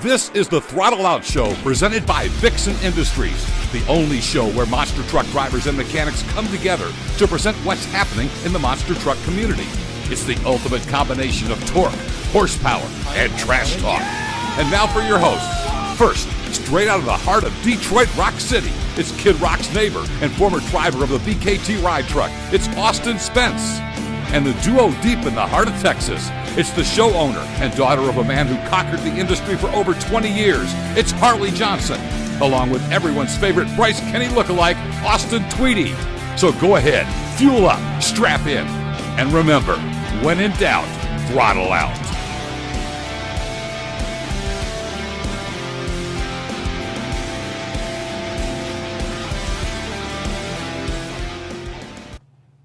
This is the Throttle Out Show presented by Vixen Industries, the only show where monster truck drivers and mechanics come together to present what's happening in the monster truck community. It's the ultimate combination of torque, horsepower, and trash talk. And now for your hosts. First, straight out of the heart of Detroit Rock City, it's Kid Rock's neighbor and former driver of the BKT ride truck. It's Austin Spence. And the duo deep in the heart of Texas, it's the show owner and daughter of a man who conquered the industry for over 20 years. It's Harley Johnson, along with everyone's favorite Bryce Kenny lookalike, Austin Tweedy. So go ahead, fuel up, strap in, and remember, when in doubt, throttle out.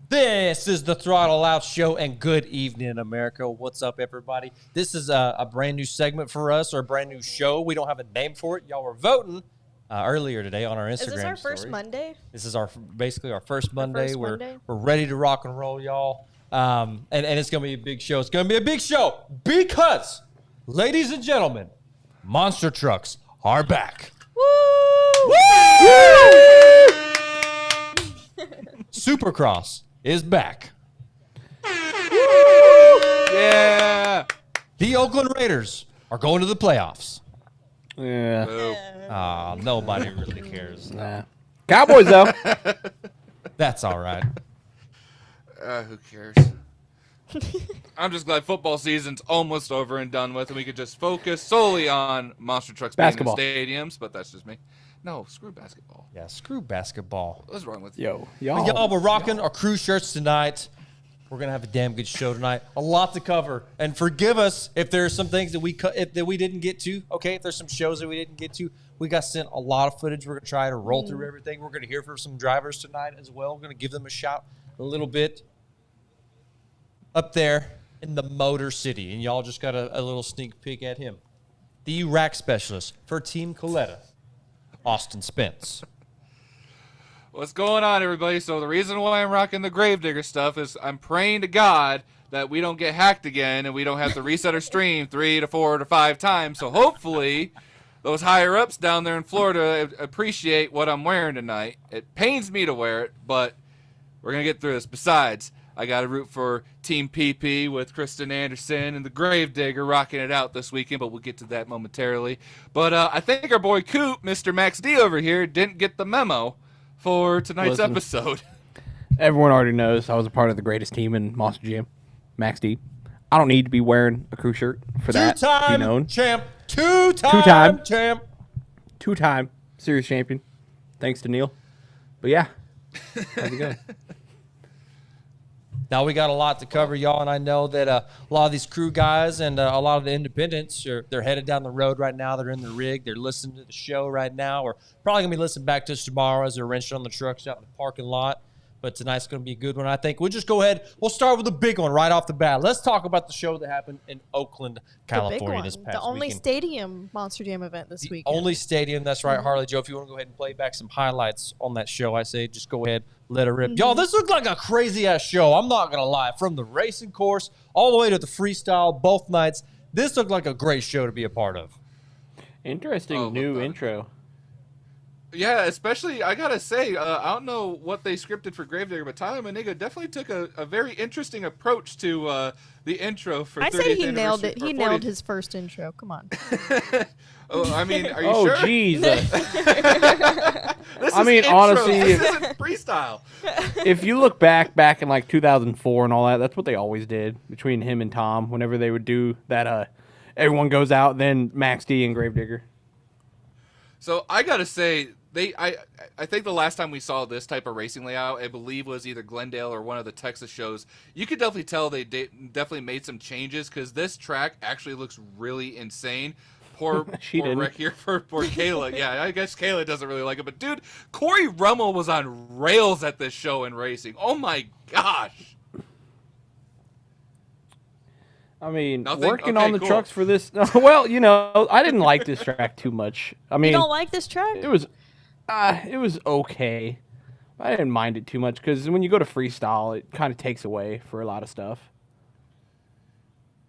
This is the Throttle Out Show, and good evening, America. What's up, everybody? This is a brand new segment for us, or a brand new show. We don't have a name for it. Y'all were voting earlier today on our Instagram story. Is this our first Monday? This is basically our first Monday. We're Monday. ready to rock and roll, y'all. And it's going to be a big show. It's going to be a big show because, ladies and gentlemen, monster trucks are back. Woo! Woo! Supercross is back. Yeah. The Oakland Raiders are going to the playoffs. Yeah. Nobody really cares. Nah. Cowboys, though. That's all right. Who cares? I'm just glad football season's almost over and done with, and we could just focus solely on monster trucks Basketball. being in stadiums, but that's just me. No, screw basketball. Yeah, screw basketball. What's wrong with you? Y'all. We're rocking our crew shirts tonight. We're going to have a damn good show tonight. A lot to cover. And forgive us if there's some things that we didn't get to. Okay, if there's some shows that we didn't get to. We got sent a lot of footage. We're going to try to roll through everything. We're going to hear from some drivers tonight as well. We're going to give them a shout a little bit up there in the Motor City. And y'all just got a little sneak peek at him. The rack specialist for Team Coletta, Austin Spence. What's going on, everybody? So the reason why I'm rocking the Gravedigger stuff is I'm praying to God that we don't get hacked again and we don't have to reset our stream 3 to 4 to 5 times. So hopefully those higher-ups down there in Florida appreciate what I'm wearing tonight. It pains me to wear it, but we're going to get through this. Besides, I got to root for Team PP with Kristen Anderson and the Gravedigger rocking it out this weekend, but we'll get to that momentarily. But I think our boy Coop, Mr. Max D over here, didn't get the memo for tonight's episode. Everyone already knows I was a part of the greatest team in Monster Jam, Max D. I don't need to be wearing a crew shirt for that. Two-time champ. Two-time champ. Two-time series champion. Thanks to Neil. But yeah, how's it going? Now we got a lot to cover, y'all, and I know that a lot of these crew guys and a lot of the independents, they're headed down the road right now. They're in the rig. They're listening to the show right now. Or probably going to be listening back to us tomorrow as they're wrenching on the trucks out in the parking lot. But tonight's going to be a good one, I think. We'll just go ahead. We'll start with a big one right off the bat. Let's talk about the show that happened in Oakland, California this past weekend. The only stadium Monster Jam event this week. Only stadium. That's right, Harley. Joe, if you want to go ahead and play back some highlights on that show, I say just go ahead, let it rip. Y'all, this looked like a crazy-ass show. I'm not going to lie. From the racing course all the way to the freestyle, both nights, this looked like a great show to be a part of. Interesting new intro. Yeah, especially, I gotta say, I don't know what they scripted for Gravedigger, but Tyler Maniga definitely took a very interesting approch to the intro for 30th I say he nailed anniversary- it. He nailed his first intro. Come on. Oh, I mean, are you Oh, sure? Jesus. This I is mean, intro. honestly, This isn't freestyle. If you look back in like 2004 and all that, that's what they always did between him and Tom whenever they would do that. Everyone goes out, then Max D and Gravedigger. So I gotta say, I think the last time we saw this type of racing layout, I believe, was either Glendale or one of the Texas shows. You could definitely tell they definitely made some changes because this track actually looks really insane. Poor wreck here for poor Kayla. Yeah, I guess Kayla doesn't really like it, but dude, Corey Rummel was on rails at this show in racing. Oh my gosh. I mean, Nothing? working Okay, on the cool. trucks for this. Well, I didn't like this track too much. I mean, You don't like this track? it was okay. I didn't mind it too much because when you go to freestyle, it kind of takes away for a lot of stuff.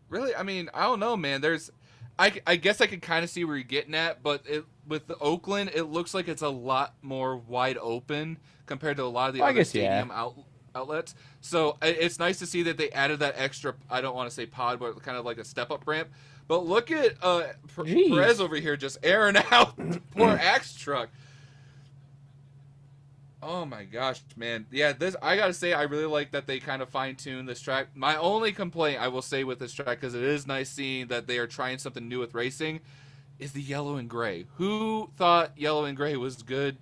Really? I mean, I don't know, man. I guess I can kind of see where you're getting at, but with the Oakland, it looks like it's a lot more wide open compared to a lot of the other stadium outlets. So it's nice to see that they added that extra, I don't want to say pod, but kind of like a step-up ramp. But look at Perez over here just airing out the poor Axe truck. Oh my gosh, man. Yeah, I got to say, I really like that they kind of fine-tuned this track. My only complaint, I will say, with this track, because it is nice seeing that they are trying something new with racing, is the yellow and gray. Who thought yellow and gray was good,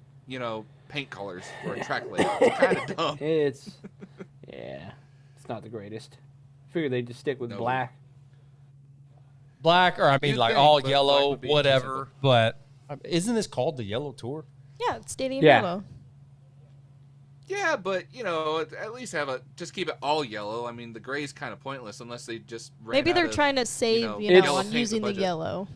paint colors for a track layout? It's kind of dumb. It's not the greatest. I figured they'd just stick with black. Black, or I mean, like all but yellow, black would be whatever. But isn't this called the Yellow Tour? Yeah, it's stadium Yeah. yellow. Yeah, but, at least just keep it all yellow. I mean, the gray is kind of pointless unless they just Maybe they're trying to save, yellow on paint the using the budget. yellow.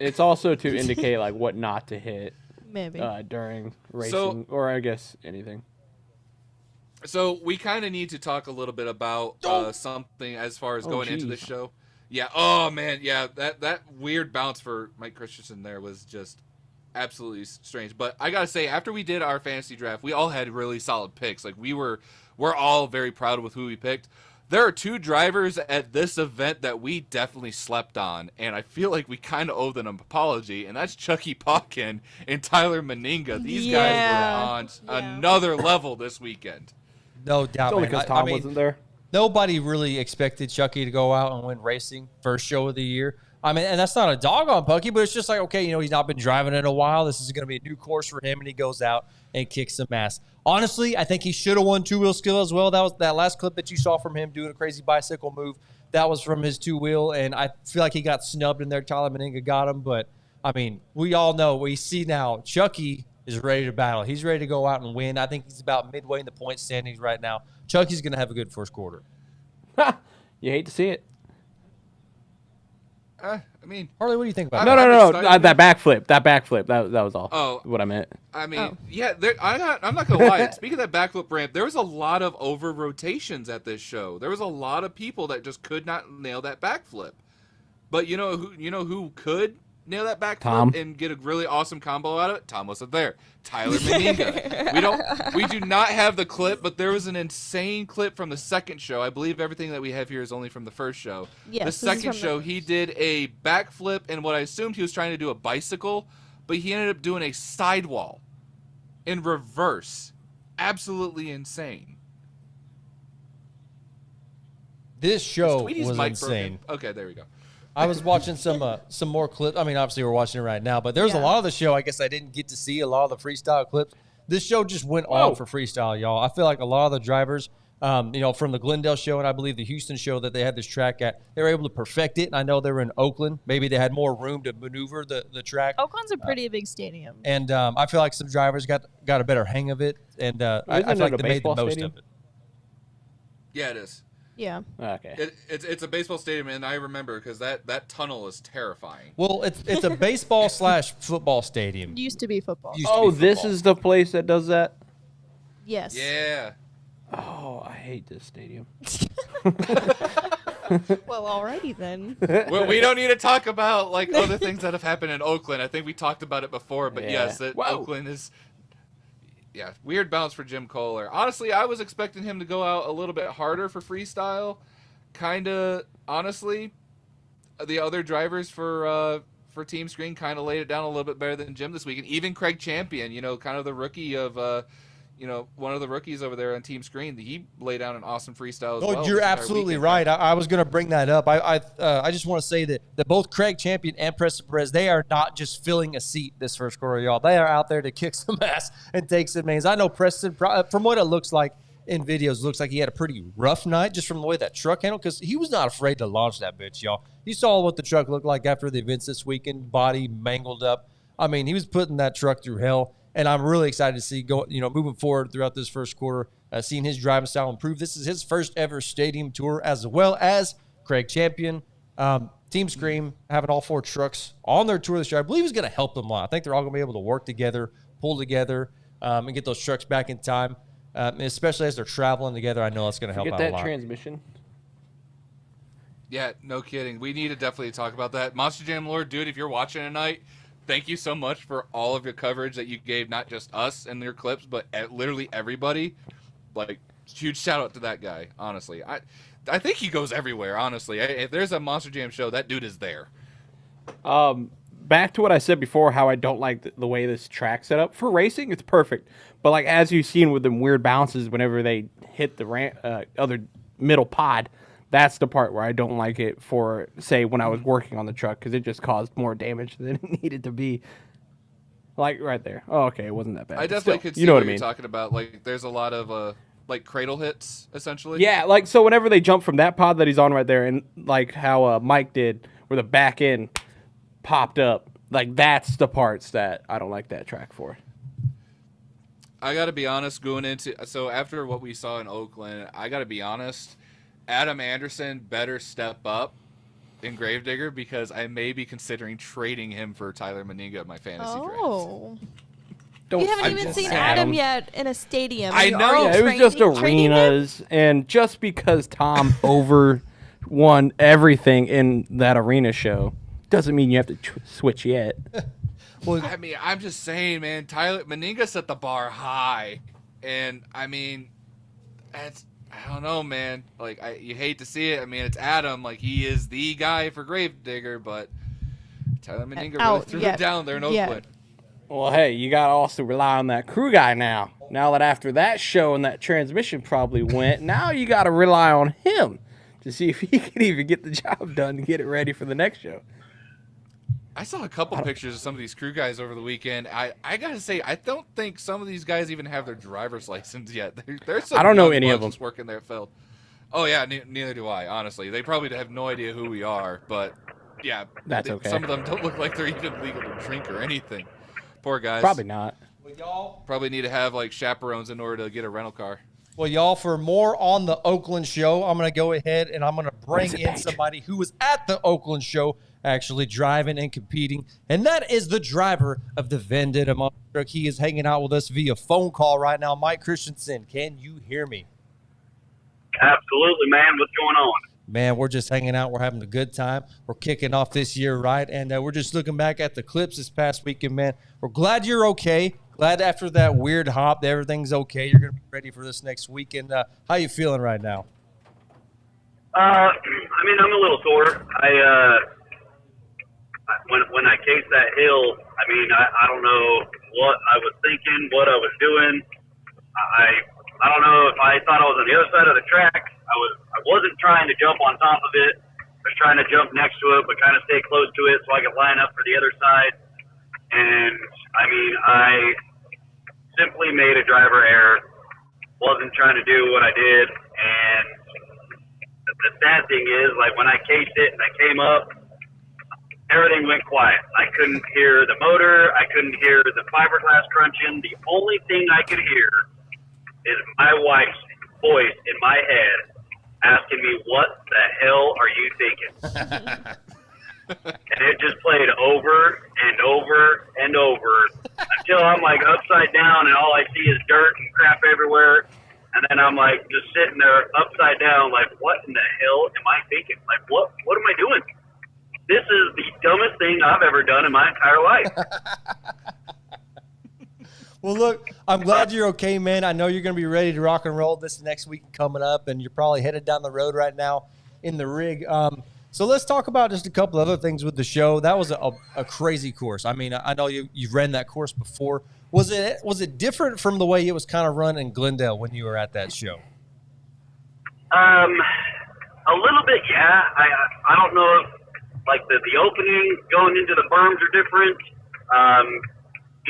It's also to indicate like what not to hit Maybe. during racing, or I guess anything. So we kind of need to talk a little bit about something as far as going into the show. Yeah. Oh man. Yeah. That weird bounce for Mike Christensen there was just absolutely strange. But I gotta say, after we did our fantasy draft, we all had really solid picks. Like we're all very proud with who we picked. There are two drivers at this event that we definitely slept on, and I feel like we kind of owe them an apology, and that's Chucky Popkin and Tyler Meninga. These guys were on another level this weekend. No doubt, It's only man. because Tom wasn't there. Nobody really expected Chucky to go out and win racing first show of the year. I mean, and that's not a dog on Pucky, but it's just like, okay, he's not been driving in a while. This is going to be a new course for him, and he goes out and kicks some ass. Honestly, I think he should have won two-wheel skill as well. That was that last clip that you saw from him doing a crazy bicycle move. That was from his two-wheel, and I feel like he got snubbed in there. Tyler Meninga got him, but, I mean, we all know, we see now, Chucky is ready to battle. He's ready to go out and win. I think he's about midway in the point standings right now. Chucky's going to have a good first quarter. You hate to see it. I mean, Harley, what do you think about No, that? that backflip. That backflip. That was all. Oh. What I meant. I mean, yeah, I'm not gonna lie. Speaking of that backflip ramp, there was a lot of over rotations at this show. There was a lot of people that just could not nail that backflip. But you know who could nail that backflip Tom. and get a really awesome combo out of it? Tom wasn't there. Tyler Meninga. We do not have the clip, but there was an insane clip from the second show. I believe everything that we have here is only from the first show. Yes, the this is second from show, the- he did a backflip and what I assumed he was trying to do a bicycle, but he ended up doing a sidewall in reverse. Absolutely insane. This show Tweety's was mic insane. broken? Okay, there we go. I was watching some more clips. I mean, obviously we're watching it right now, but there's a lot of the show I guess I didn't get to see a lot of the freestyle clips. This show just went on for freestyle, y'all. I feel like a lot of the drivers, from the Glendale show and I believe the Houston show that they had this track at, they were able to perfect it. And I know they were in Oakland. Maybe they had more room to maneuver the track. Oakland's a pretty big stadium. And I feel like some drivers got a better hang of it. And I feel like they made the most of it. Yeah, it is. Yeah. Okay. It's a baseball stadium, and I remember because that tunnel is terrifying. Well, it's a baseball / football stadium. Used to be football. Used to be This football. is the place that does that. Yes. Yeah. Oh, I hate this stadium. Well, alrighty then. We don't need to talk about like other things that have happened in Oakland. I think we talked about it before, but yes, Oakland is. Yeah, weird bounce for Jim Kohler. Honestly, I was expecting him to go out a little bit harder for freestyle. Honestly, the other drivers for Team Screen kind of laid it down a little bit better than Jim this week. And even Craig Champion, kind of the rookie of, one of the rookies over there on Team Screen, he laid down an awesome freestyle as well. You're absolutely right. I was going to bring that up. I just want to say that both Craig Champion and Preston Perez, they are not just filling a seat this first quarter, y'all. They are out there to kick some ass and take some names. I know Preston, from what it looks like in videos, looks like he had a pretty rough night just from the way that truck handled, because he was not afraid to launch that bitch, y'all. You saw what the truck looked like after the events this weekend, body mangled up. I mean, he was putting that truck through hell. And I'm really excited to see moving forward throughout this first quarter, seeing his driving style improve. This is his first ever stadium tour, as well as Craig Champion. Team Scream having all 4 trucks on their tour this year. I believe is going to help them a lot. I think they're all going to be able to work together, pull together, and get those trucks back in time, especially as they're traveling together. I know that's going to help out a lot. Get that transmission. Yeah, no kidding. We need to definitely talk about that. Monster Jam Lord, dude, if you're watching tonight, thank you so much for all of your coverage that you gave, not just us and their clips, but literally everybody. Like, huge shout out to that guy, honestly. I think he goes everywhere, honestly. If there's a Monster Jam show, that dude is there. Back to what I said before, how I don't like the way this track's set up. For racing, it's perfect. But, like, as you've seen with them weird bounces whenever they hit the other middle pod, that's the part where I don't like it for, say, when I was working on the truck, because it just caused more damage than it needed to be. Like, right there. Oh, okay, it wasn't that bad. I definitely could see what you're talking about. Like, there's a lot of, like, cradle hits, essentially. Yeah, like, so whenever they jump from that pod that he's on right there, and, like, how Mike did, where the back end popped up, like, that's the parts that I don't like that track for. I got to be honest, going into... So, after what we saw in Oakland, I got to be honest... Adam Anderson better step up in Gravedigger, because I may be considering trading him for Tyler Meninga at my fantasy draft. You haven't even seen Adam yet in a stadium. I know. Yeah, it was just arenas, and just because Tom won everything in that arena show doesn't mean you have to switch yet. Well, I mean, I'm just saying, man, Tyler Meninga set the bar high, and I mean, I don't know, man. Like, you hate to see it. I mean, it's Adam. Like, he is the guy for Gravedigger, but Tyler Meninga really threw it down there in Oakland. Well, hey, you got to also rely on that crew guy now. Now that after that show and that transmission probably went, now you got to rely on him to see if he can even get the job done to get it ready for the next show. I saw a couple pictures of some of these crew guys over the weekend. I gotta say, I don't think some of these guys even have their driver's license yet. There's some I don't know any of them working there, Phil. Oh yeah, neither do I. Honestly, they probably have no idea who we are. But yeah, that's okay. Some of them don't look like they're even legal to drink or anything. Poor guys. Probably not. Well, y'all probably need to have like chaperones in order to get a rental car. Well, y'all, for more on the Oakland show, I'm going to go ahead and I'm going to bring in somebody who was at the Oakland show actually driving and competing, and that is the driver of the Vendetta Monster Truck. He is hanging out with us via phone call right now. Mike Christensen, can you hear me? Absolutely, man. What's going on? Man, we're just hanging out. We're having a good time. We're kicking off this year, right? And we're just looking back at the clips this past weekend, man. We're glad you're okay. Glad after that weird hop that everything's okay. You're going to be ready for this next weekend. How you feeling right now? I mean, I'm a little sore. When I cased that hill, I mean, I don't know what I was thinking, what I was doing. I don't know if I thought I was on the other side of the track. I wasn't trying to jump on top of it. I was trying to jump next to it, but kind of stay close to it so I could line up for the other side. And I mean, I simply made a driver error. Wasn't trying to do what I did. And the sad thing is, like, when I cased it and I came up, everything went quiet. I couldn't hear the motor. I couldn't hear the fiberglass crunching. The only thing I could hear is my wife's voice in my head asking me, "What the hell are you thinking?" And it just played over and over and over until I'm like upside down and all I see is dirt and crap everywhere. And then I'm like just sitting there upside down, like, what in the hell am I thinking? Like, what am I doing? This is the dumbest thing I've ever done in my entire life. Well, look, I'm glad you're okay, man. I know you're going to be ready to rock and roll this next week coming up, and you're probably headed down the road right now in the rig. So let's talk about just a couple other things with the show. That was a crazy course. I mean, I know you've ran that course before. Was it different from the way it was kind of run in Glendale when you were at that show? A little bit, yeah. I don't know if, like, the opening going into the berms are different.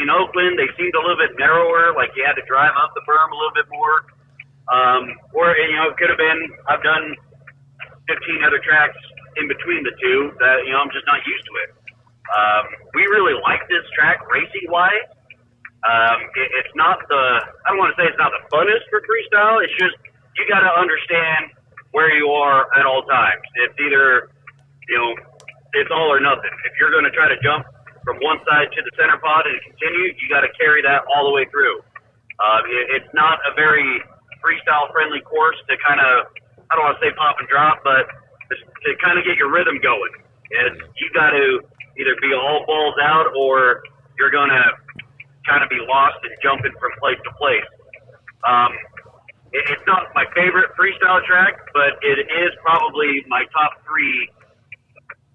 In Oakland, they seemed a little bit narrower, like you had to drive up the berm a little bit more. Or, you know, it could have been, I've done 15 other tracks in between the two that, you know, I'm just not used to it. We really like this track racing-wise. It's not I don't want to say it's not the funnest for freestyle. It's just, you got to understand where you are at all times. It's either, you know, it's all or nothing. If you're going to try to jump from one side to the center pod and continue, you got to carry that all the way through. It's not a very freestyle-friendly course to kind of, I don't want to say pop and drop, but to kind of get your rhythm going. You got to either be all balls out or you're going to kind of be lost and jumping from place to place. It's not my favorite freestyle track, but it is probably my top 3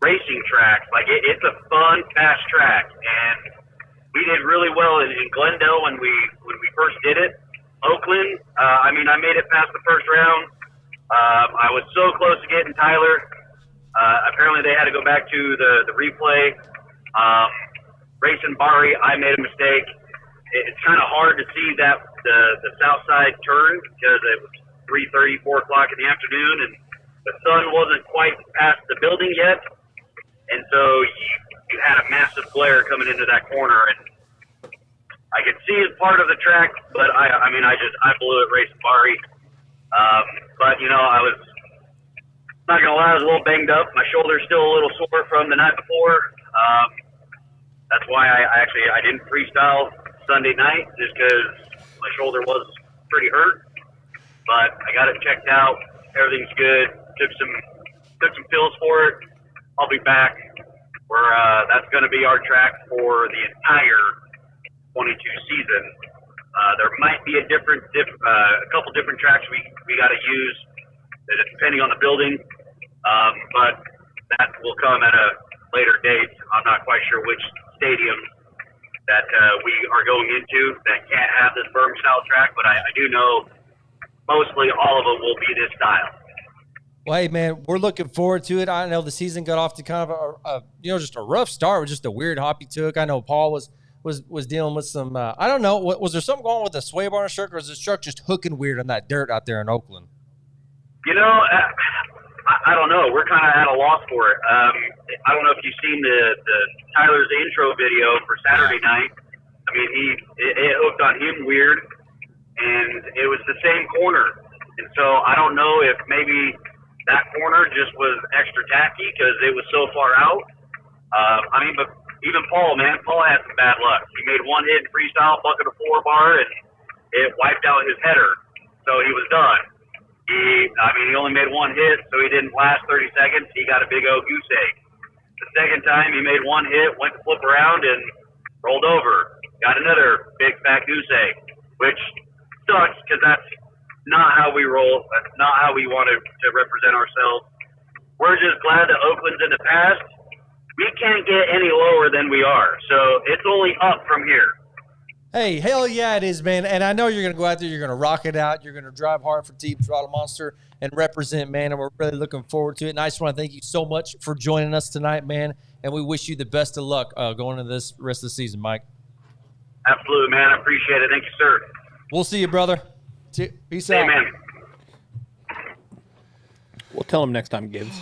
racing tracks. Like it's a fun, fast track, and we did really well in Glendale when we first did it. Oakland, I made it past the first round. I was so close to getting Tyler. Apparently they had to go back to the replay. Racing Bari, I made a mistake. It's kind of hard to see that the south side turn because it was 3:30, 4 o'clock in the afternoon, and the sun wasn't quite past the building yet. And so you had a massive glare coming into that corner, and I could see it part of the track, but I blew it racing Bari. But I was not gonna lie, I was a little banged up. My shoulder's still a little sore from the night before. That's why I didn't freestyle Sunday night, just because my shoulder was pretty hurt. But I got it checked out. Everything's good. Took some pills for it. I'll be back. That's going to be our track for the entire 22 season. There might be a couple different tracks we got to use, depending on the building. But that will come at a later date. I'm not quite sure which stadium that we are going into that can't have this berm style track, but I do know mostly all of them will be this style. Well, hey, man, we're looking forward to it. I know the season got off to kind of just a rough start with just a weird hop he took. I know Paul was dealing with some, I don't know, was there something going on with the sway bar on his truck, or is his truck just hooking weird on that dirt out there in Oakland? I don't know. We're kind of at a loss for it. I don't know if you've seen the Tyler's intro video for Saturday night. It hooked on him weird, and it was the same corner. And so I don't know if maybe that corner just was extra tacky because it was so far out. But even Paul had some bad luck. He made one hit in freestyle, bucket of 4 bar, and it wiped out his header. So he was done. He only made one hit, so he didn't last 30 seconds. He got a big old goose egg. The second time, he made one hit, went to flip around, and rolled over. Got another big fat goose egg, which sucks because that's not how we roll. That's not how we want to represent ourselves. We're just glad that Oakland's in the past. We can't get any lower than we are, so it's only up from here. Hey, hell yeah, it is, man. And I know you're going to go out there, you're going to rock it out, you're going to drive hard for Team Throttle Monster and represent, man, and we're really looking forward to it. And I just want to thank you so much for joining us tonight, man, and we wish you the best of luck going into this rest of the season, Mike. Absolutely, man. I appreciate it. Thank you, sir. We'll see you, brother. Peace out. Amen. We'll tell him next time, Gibbs.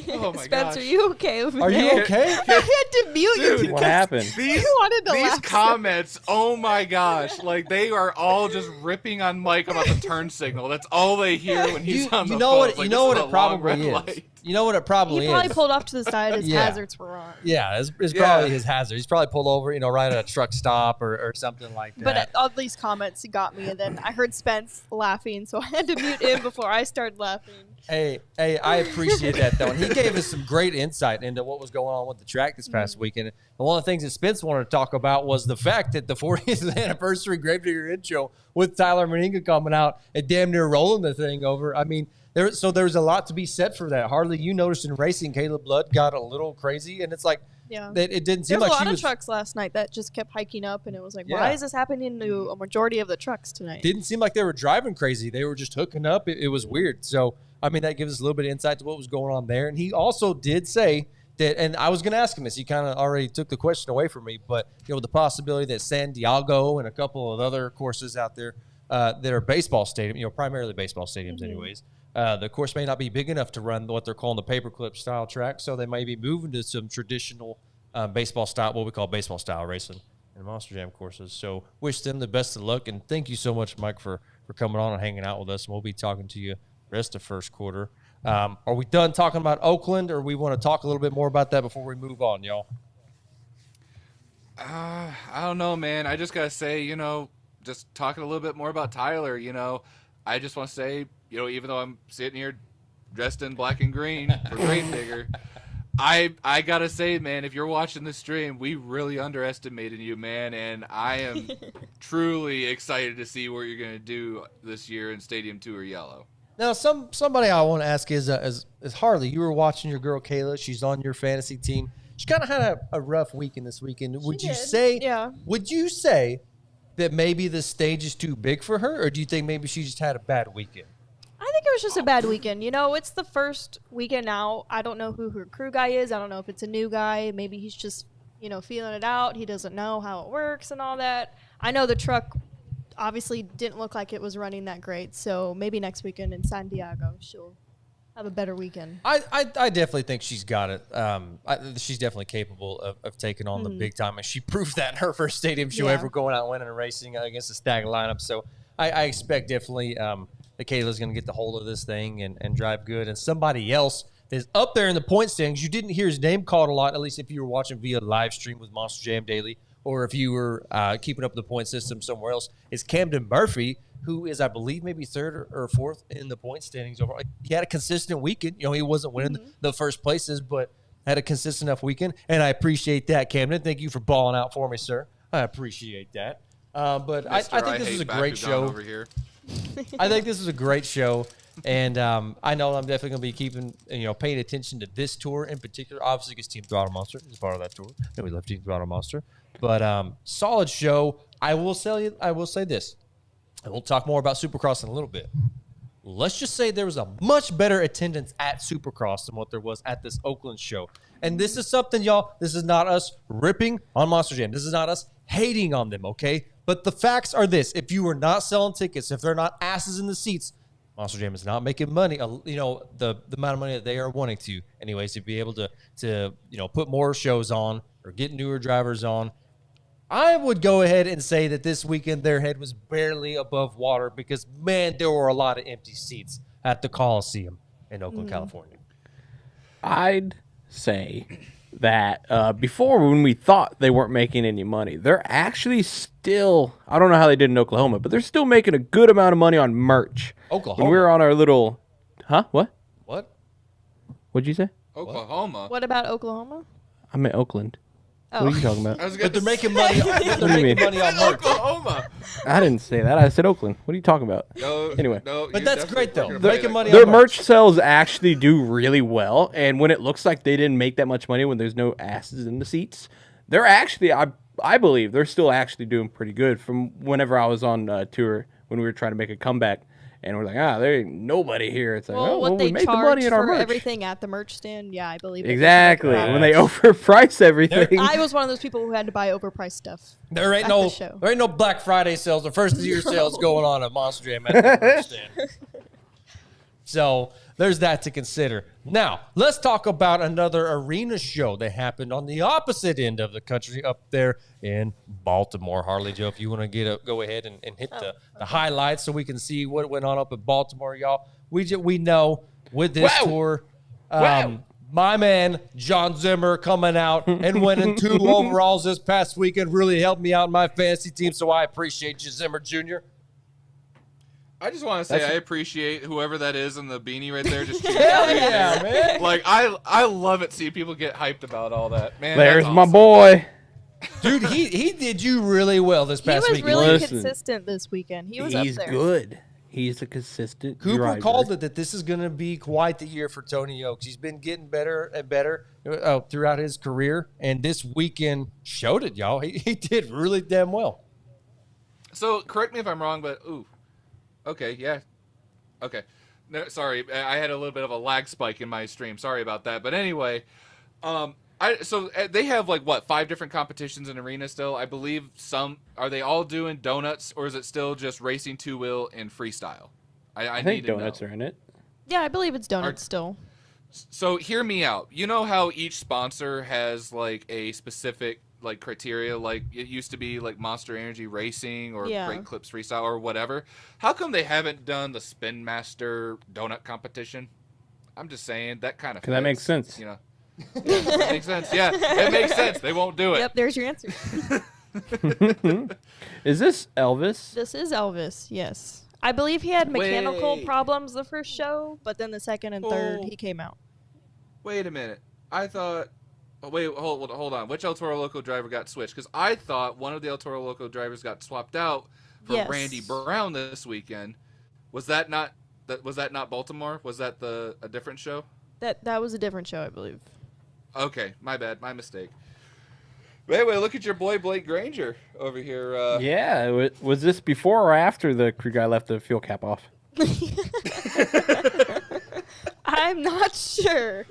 Oh my Spencer, gosh. you okay over Are there? you okay? I had to mute you. Dude, What happened? These wanted to laugh so comments, oh my gosh, like they are all just ripping on Mike about the turn signal. That's all they hear when he's on the you know phone. what? It's like, You know this what is it a long probably red is. light. You know what it probably He probably is. pulled off to the side. His Yeah. hazards were on. Yeah, it's Yeah. probably his hazard. He's probably pulled over, right at a truck stop or something like that. But all these comments got me, and then I heard Spence laughing, so I had to mute him before I started laughing. Hey, I appreciate that, though. And he gave us some great insight into what was going on with the track this past weekend. And one of the things that Spence wanted to talk about was the fact that the 40th anniversary Gravedigger intro with Tyler Meninga coming out and damn near rolling the thing over. There's a lot to be said for that. Harley, you noticed in racing, Caleb Blood got a little crazy, and it's like, Yeah. that it didn't seem There's like a she lot was. of trucks last night that just kept hiking up, and it was like, Yeah. why is this happening to a majority of the trucks tonight? Didn't seem like they were driving crazy. They were just hooking up. It was weird. So, that gives us a little bit of insight to what was going on there. And he also did say that, and I was going to ask him this. He kind of already took the question away from me, but, the possibility that San Diego and a couple of other courses out there that are baseball stadium, primarily baseball stadiums anyways, the course may not be big enough to run what they're calling the paperclip style track. So they may be moving to some traditional baseball style, what we call baseball style racing and Monster Jam courses. So wish them the best of luck. And thank you so much, Mike, for coming on and hanging out with us. And we'll be talking to you rest of first quarter. Are we done talking about Oakland, or we want to talk a little bit more about that before we move on, y'all? I don't know, man. I just got to say, just talking a little bit more about Tyler, I just want to say, even though I'm sitting here dressed in black and green for Gravedigger. I gotta say, man, if you're watching this stream, we really underestimated you, man, and I am truly excited to see what you're gonna do this year in Stadium 2 or Yellow. Now, somebody I want to ask is Harley. You were watching your girl Kayla. She's on your fantasy team. She kind of had a rough weekend this weekend. Would you say that maybe the stage is too big for her, or do you think maybe she just had a bad weekend? I think it was just a bad weekend. You know, it's the first weekend now. I don't know who her crew guy is. I don't know if it's a new guy. Maybe he's just, feeling it out. He doesn't know how it works and all that. I know the truck obviously didn't look like it was running that great. So maybe next weekend in San Diego, she'll have a better weekend. I definitely think she's got it. She's definitely capable of taking on the big time. And she proved that in her first stadium show ever going out and winning and racing against a stag lineup. So I expect definitely that Kayla's going to get the hold of this thing and drive good. And somebody else is up there in the point standings. You didn't hear his name called a lot, at least if you were watching via live stream with Monster Jam Daily, or if you were keeping up the point system somewhere else, is Camden Murphy, who is, I believe, maybe third or fourth in the point standings overall. He had a consistent weekend. He wasn't winning the first places, but had a consistent enough weekend, and I appreciate that, Camden. Thank you for balling out for me, sir. I appreciate that. But I think this is a great show. Over here. I think this is a great show, and I know I'm definitely going to be keeping, paying attention to this tour in particular, obviously because Team Throttle Monster is part of that tour, and we love Team Throttle Monster. But solid show. I will say this, and we'll talk more about Supercross in a little bit. Let's just say there was a much better attendance at Supercross than what there was at this Oakland show. And this is something, y'all, this is not us ripping on Monster Jam. This is not us hating on them, okay? But the facts are this. If you are not selling tickets, if they're not asses in the seats, Monster Jam is not making money, the amount of money that they are wanting to. Anyways, to be able to put more shows on or get newer drivers on, I would go ahead and say that this weekend their head was barely above water because, man, there were a lot of empty seats at the Coliseum in Oakland, California. I'd say that before, when we thought they weren't making any money, they're actually still, I don't know how they did in Oklahoma, but they're still making a good amount of money on merch. Oklahoma? When we were on our little, What? What'd you say? Oklahoma? What about Oklahoma? I meant Oakland. What are you talking about? But they're making money. They're making money on merch. Oklahoma. I didn't say that. I said Oakland. What are you talking about? Anyway. But that's great, though. They're Making money Their on merch sales actually do really well, and when it looks like they didn't make that much money when there's no asses in the seats, they're actually, I believe, they're still actually doing pretty good from whenever I was on tour when we were trying to make a comeback. And we're like, there ain't nobody here. It's like, what they we made the charge money in our for merch. everything at the merch stand, I believe. Exactly. When they overprice everything. I was one of those people who had to buy overpriced stuff. There ain't no Black Friday sales or first of the year sales going on at Monster Jam at the merch stand. So there's that to consider. Now, let's talk about another arena show that happened on the opposite end of the country up there in Baltimore. Harley Joe, if you want to go ahead and hit the highlights so we can see what went on up in Baltimore, y'all. We know with this tour, my man John Zimmer coming out and winning 2 overalls this past weekend really helped me out in my fantasy team, so I appreciate you, Zimmer Jr. I just want to say I appreciate whoever that is in the beanie right there. Just yeah, man. Like I love it. See people get hyped about all that. Man, There's that's my awesome. boy. Dude, he did you really well this past weekend. He was really Listen, consistent this weekend. He was up He's there. good. He's a consistent Cooper driver. called it that this is going to be quite the year for Tony Oaks. He's been getting better and better throughout his career, and this weekend showed it, y'all. He did really damn well. So correct me if I'm wrong, but okay, yeah, okay. No, sorry, I had a little bit of a lag spike in my stream. Sorry about that. But anyway, so they have 5 different competitions in arena still. I believe are they all doing donuts, or is it still just racing 2-wheel and freestyle? I think need to donuts know. are in it. Yeah, I believe it's donuts still. So hear me out. You know how each sponsor has a specific criteria, like it used to be Monster Energy Racing or Great Clips Freestyle or whatever. How come they haven't done the Spin Master donut competition? I'm just saying that kind of. Because that makes sense. Yeah, it makes sense. Yeah, it makes sense. They won't do it. Yep, there's your answer. Is this Elvis? This is Elvis, yes. I believe he had mechanical Wait. problems the first show, but then the second and third Oh. he came out. Wait a minute. I thought. Oh, wait, hold on. Which El Toro Loco driver got switched? Because I thought one of the El Toro Loco drivers got swapped out for Yes. Randy Brown this weekend. Was that not Baltimore? Was that a different show? That was a different show, I believe. Okay, my bad, my mistake. But anyway, look at your boy Blake Granger over here. Yeah, was this before or after the crew guy left the fuel cap off? I'm not sure.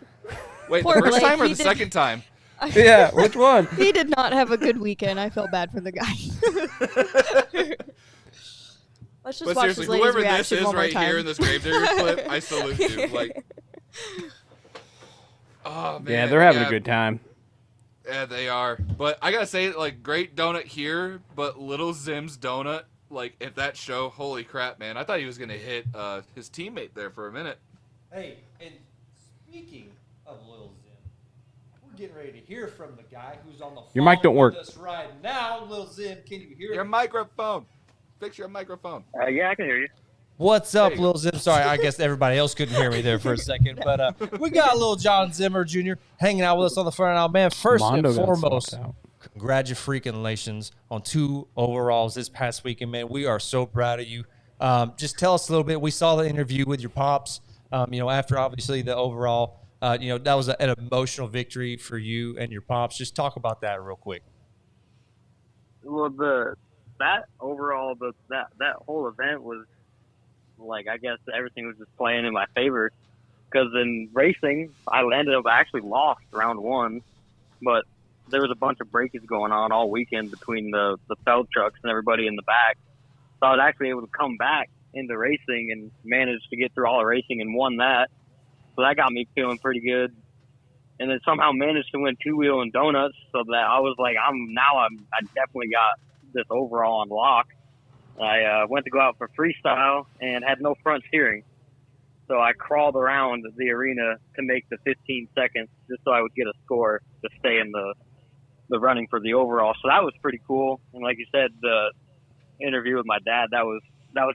Wait, Poor the first Blake, time or he the did- second time? Yeah, which one? He did not have a good weekend. I felt bad for the guy. Let's just But watch seriously, this lady's whoever this reaction is one more right time. here in this Gravedigger clip, I salute you. Like, oh man, Yeah, they're having a good time. Yeah, they are. But I gotta say, like, great donut here, but Little Zim's donut, like, at that show, holy crap, man! I thought he was gonna hit his teammate there for a minute. Hey, and speaking of Lil Zim, we're getting ready to hear from the guy who's on the phone Your mic don't work. with us right now. Lil Zim, can you hear Your me? microphone. Fix your microphone. Yeah, I can hear you. What's up, There you Lil Zim? Sorry, I guess everybody else couldn't hear me there for a second. But we got Lil John Zimmer Jr. hanging out with us on the front now. Man, first Mondo and got foremost, swapped out. congratulations on 2 overalls this past weekend, man. We are so proud of you. Just tell us a little bit. We saw the interview with your pops, after obviously the overall. That was an emotional victory for you and your pops. Just talk about that real quick. Well, that whole event was like, I guess everything was just playing in my favor, because in racing I ended up actually lost round 1, but there was a bunch of breakage going on all weekend between the feld trucks and everybody in the back, so I was actually able to come back into racing and managed to get through all the racing and won that, so that got me feeling pretty good. And then somehow managed to win 2-wheel and donuts, so that I was like, I definitely got this overall on lock. I went to go out for freestyle and had no front steering, so I crawled around the arena to make the 15 seconds just so I would get a score to stay in the running for the overall. So that was pretty cool. And like you said, the interview with my dad, that was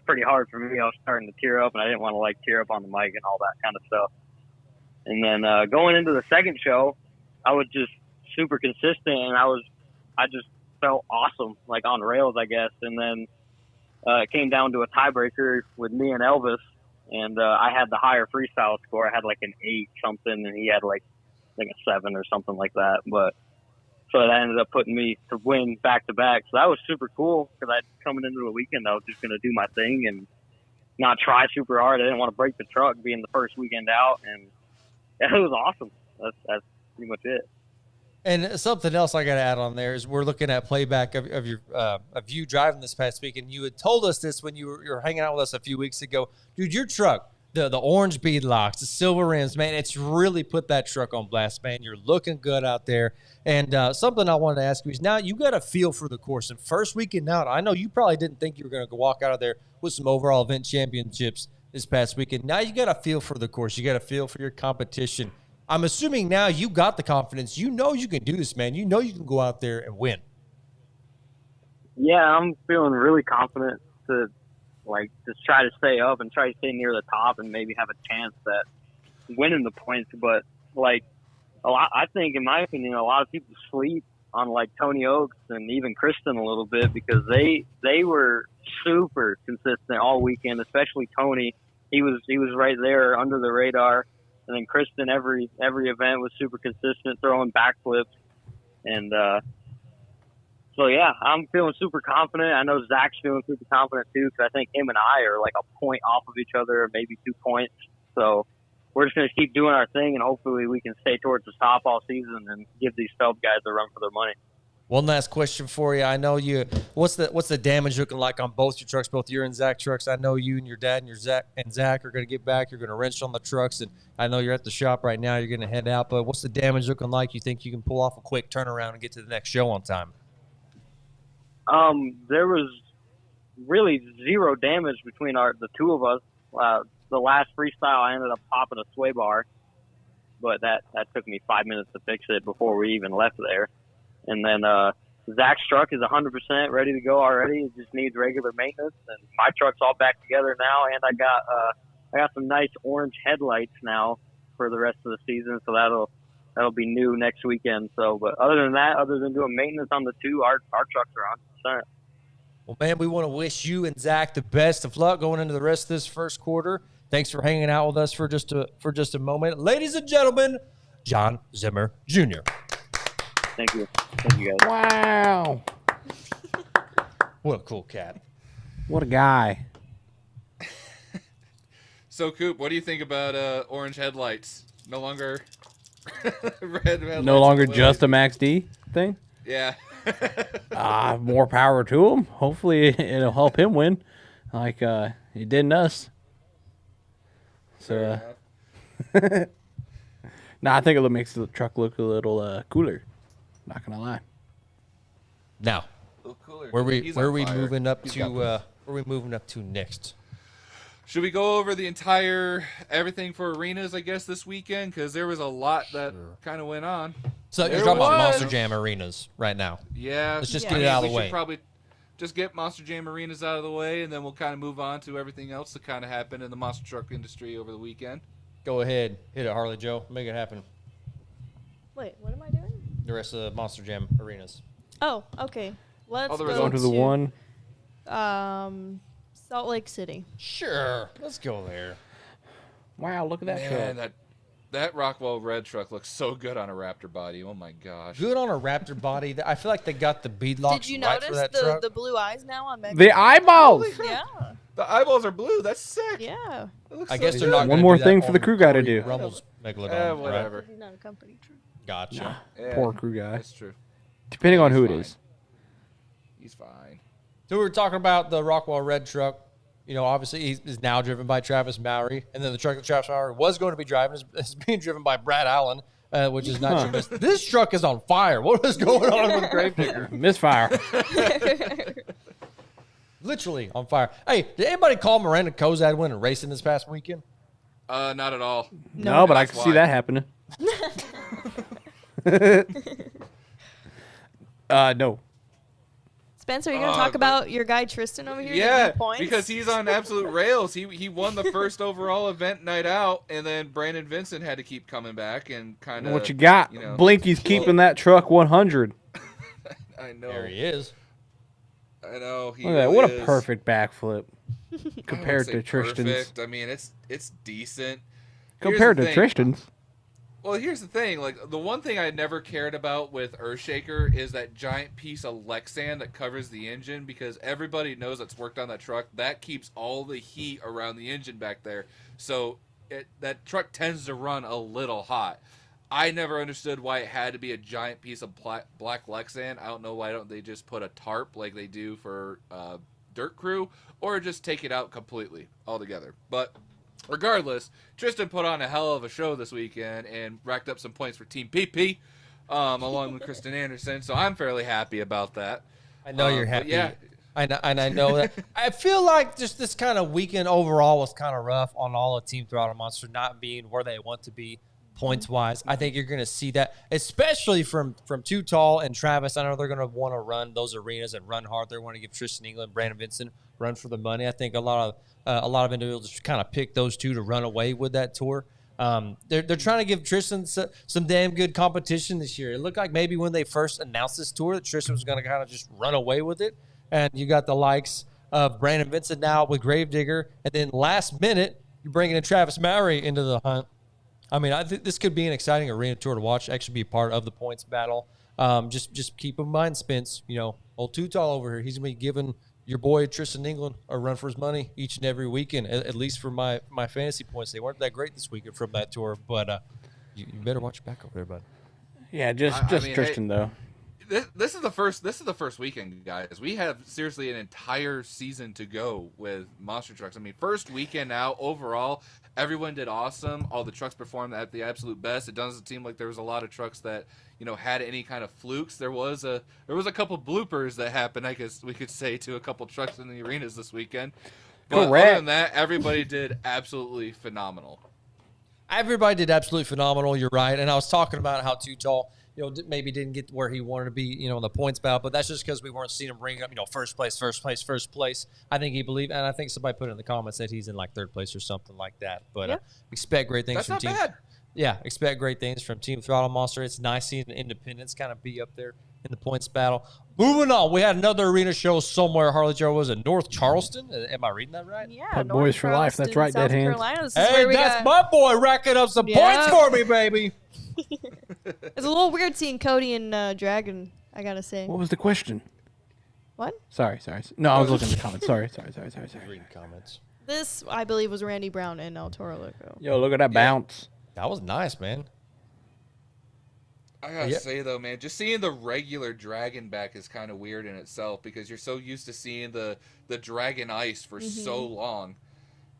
pretty hard for me. I was starting to tear up, and I didn't want to tear up on the mic and all that kind of stuff. And then going into the second show, I was just super consistent, and I just felt awesome, on rails, I guess. And then it came down to a tiebreaker with me and Elvis, and I had the higher freestyle score. I had an 8 something, and he had a 7 or something like that. But so that ended up putting me to win back to back. So that was super cool, because coming into the weekend, I was just going to do my thing and not try super hard. I didn't want to break the truck being the first weekend out, and it was awesome. That's pretty much it. And something else I got to add on there is we're looking at playback of you driving this past week, and you had told us this when you were hanging out with us a few weeks ago. Dude, your truck, the orange bead locks, the silver rims, man, it's really put that truck on blast, man. You're looking good out there. And something I wanted to ask you is, now you got a feel for the course. And first weekend out, I know you probably didn't think you were going to walk out of there with some overall event championships this past weekend. Now you got a feel for the course. You got a feel for your competition. I'm assuming now you got the confidence. You know you can do this, man. You know you can go out there and win. Yeah, I'm feeling really confident to just try to stay up and try to stay near the top and maybe have a chance at winning the points. But I think, in my opinion, a lot of people sleep on Tony Oaks and even Kristen a little bit, because they were super consistent all weekend, especially Tony. He was right there under the radar. And then Kristen, every event, was super consistent, throwing backflips. And so, yeah, I'm feeling super confident. I know Zach's feeling super confident, too, because I think him and I are a point off of each other, or maybe 2 points. So we're just going to keep doing our thing, and hopefully we can stay towards the top all season and give these Phelps guys a run for their money. One last question for you. I know you. What's the damage looking like on both your trucks, both your and Zach trucks? I know you and your dad and Zach are going to get back. You're going to wrench on the trucks, and I know you're at the shop right now. You're going to head out. But what's the damage looking like? You think you can pull off a quick turnaround and get to the next show on time? There was really zero damage between the two of us. The last freestyle, I ended up popping a sway bar, but that took me 5 minutes to fix it before we even left there. And then Zach's truck is 100% ready to go already. It just needs regular maintenance, and my truck's all back together now. And I got some nice orange headlights now for the rest of the season, so that'll be new next weekend. So, but other than that, other than doing maintenance on the two, our trucks are 100%. Well, man, we want to wish you and Zach the best of luck going into the rest of this first quarter. Thanks for hanging out with us for just a moment. Ladies and gentlemen, John Zimmer Jr. Thank you. Thank you, guys. Wow. What a cool cat. What a guy. So, Coop, what do you think about orange headlights? No longer red headlights. No longer just a Max D thing? Yeah. More power to him. Hopefully it'll help him win like it didn't us. So, I think it'll make the truck look a little cooler. Not gonna lie. Now, A little cooler. where we He's on fire. moving up He's to? got this. Where are we moving up to next? Should we go over the entire everything for arenas, I guess, this weekend? Because there was a lot that kind of went on. So you're There talking about was. Monster Jam arenas right now. Yeah. Let's just Yeah. get it out of We the should way. probably just get Monster Jam arenas out of the way, and then we'll kind of move on to everything else that kind of happened in the monster truck industry over the weekend. Go ahead, hit it, Harley Joe. Make it happen. Wait, what am I doing? The rest of the Monster Jam arenas. Oh, okay. Let's there go was Going to the one. Salt Lake City. Sure, let's go there. Wow, look at that Man, truck. that Rockwell red truck looks so good on a Raptor body. Oh my gosh. Good on a Raptor body. I feel like they got the beadlocks Did you right for notice that truck. the blue eyes now on Megan? The eyeballs. Yeah, The eyeballs are blue. That's sick. yeah. It looks I so guess they're good. not. One gonna more do that thing for on the crew guy to Corey do. Rummel's Megalodon, Eh, right? whatever. He's not a company truck. Gotcha. Yeah, Poor crew guy. That's true. Depending on who it fine. is. He's fine. So we were talking about the Rockwell red truck. You know, obviously he's now driven by Travis Mowry, and then the truck that Travis Mowry was going to be driving is being driven by Brad Allen, which is not true. This truck is on fire. What is going on with Gravedigger? Misfire. Literally on fire. Hey, did anybody call Miranda Kozad winning racing this past weekend? Not at all. No, but I That's can see why. that happening. No. Spencer, are you going to talk about your guy Tristan over here? Yeah, getting points? because he's on absolute rails. He won the first overall event night out, and then Brandon Vincent had to keep coming back and kind of. What you got? You know, Blinky's keeping that truck 100. I know. There he is. I know. He Look at that. really What a is. perfect backflip I wouldn't compared say to Tristan's. perfect. I mean, it's decent. Compared Here's to the thing. Tristan's. Well, here's the thing. Like, the one thing I never cared about with Earthshaker is that giant piece of Lexan that covers the engine, because everybody knows that's worked on that truck. That keeps all the heat around the engine back there. So that truck tends to run a little hot. I never understood why it had to be a giant piece of black Lexan. I don't know why don't they just put a tarp like they do for Dirt Crew, or just take it out completely altogether. But regardless, Tristan put on a hell of a show this weekend and racked up some points for Team PP, along with Kristen Anderson. So I'm fairly happy about that. I know you're but happy. yeah. I know that. I feel like just this kind of weekend overall was kind of rough on all of Team Throttle Monster not being where they want to be points wise. I think you're going to see that, especially from Too Tall and Travis. I know they're going to want to run those arenas and run hard. They want to give Tristan England, Brandon Vincent run for the money. I think a lot of individuals just kind of pick those two to run away with that tour. They're trying to give Tristan some damn good competition this year. It looked like maybe when they first announced this tour that Tristan was going to kind of just run away with it. And you got the likes of Brandon Vincent now with Gravedigger. And then last minute, you're bringing in Travis Mowry into the hunt. I mean, I think this could be an exciting arena tour to watch, actually be part of the points battle. Just keep in mind, Spence, old Too Tall over here, he's going to be giving your boy Tristan England a run for his money each and every weekend, at least for my fantasy points. They weren't that great this weekend from that tour, but you better watch your back over there, bud. Yeah, just I mean, Tristan, though. This is the first weekend, guys. We have seriously an entire season to go with monster trucks. I mean, first weekend now overall, everyone did awesome. All the trucks performed at the absolute best. It doesn't seem like there was a lot of trucks that had any kind of flukes. There was a couple bloopers that happened, I guess we could say, to a couple trucks in the arenas this weekend. But Correct. other than that, everybody did absolutely phenomenal. Everybody did absolutely phenomenal. You're right. And I was talking about how Too Tall maybe didn't get where he wanted to be, in the points battle. But that's just because we weren't seeing him ring up, first place. I think he believed, and I think somebody put in the comments that he's in like third place or something like that. But expect great things That's from not team. bad. Yeah, expect great things from Team Throttle Monster. It's nice seeing Independence kind of be up there in the points battle. Moving on, we had another arena show somewhere. Harley Joe, was it North Charleston? Am I reading that right? Yeah, Put North boys for life. That's Charleston, right, South Dead Hands. Carolina. This is Hey, where we that's got- my boy racking up some points Yeah. for me, baby. It's a little weird seeing Cody and Dragon, I gotta say. What was the question? What? Sorry. No, I was looking at the comments. Sorry. Reading comments. This, I believe, was Randy Brown and El Toro Loco. Yo, look at that bounce. That was nice, man. I gotta Yeah. say though, man, just seeing the regular Dragon back is kind of weird in itself because you're so used to seeing the Dragon Ice for so long.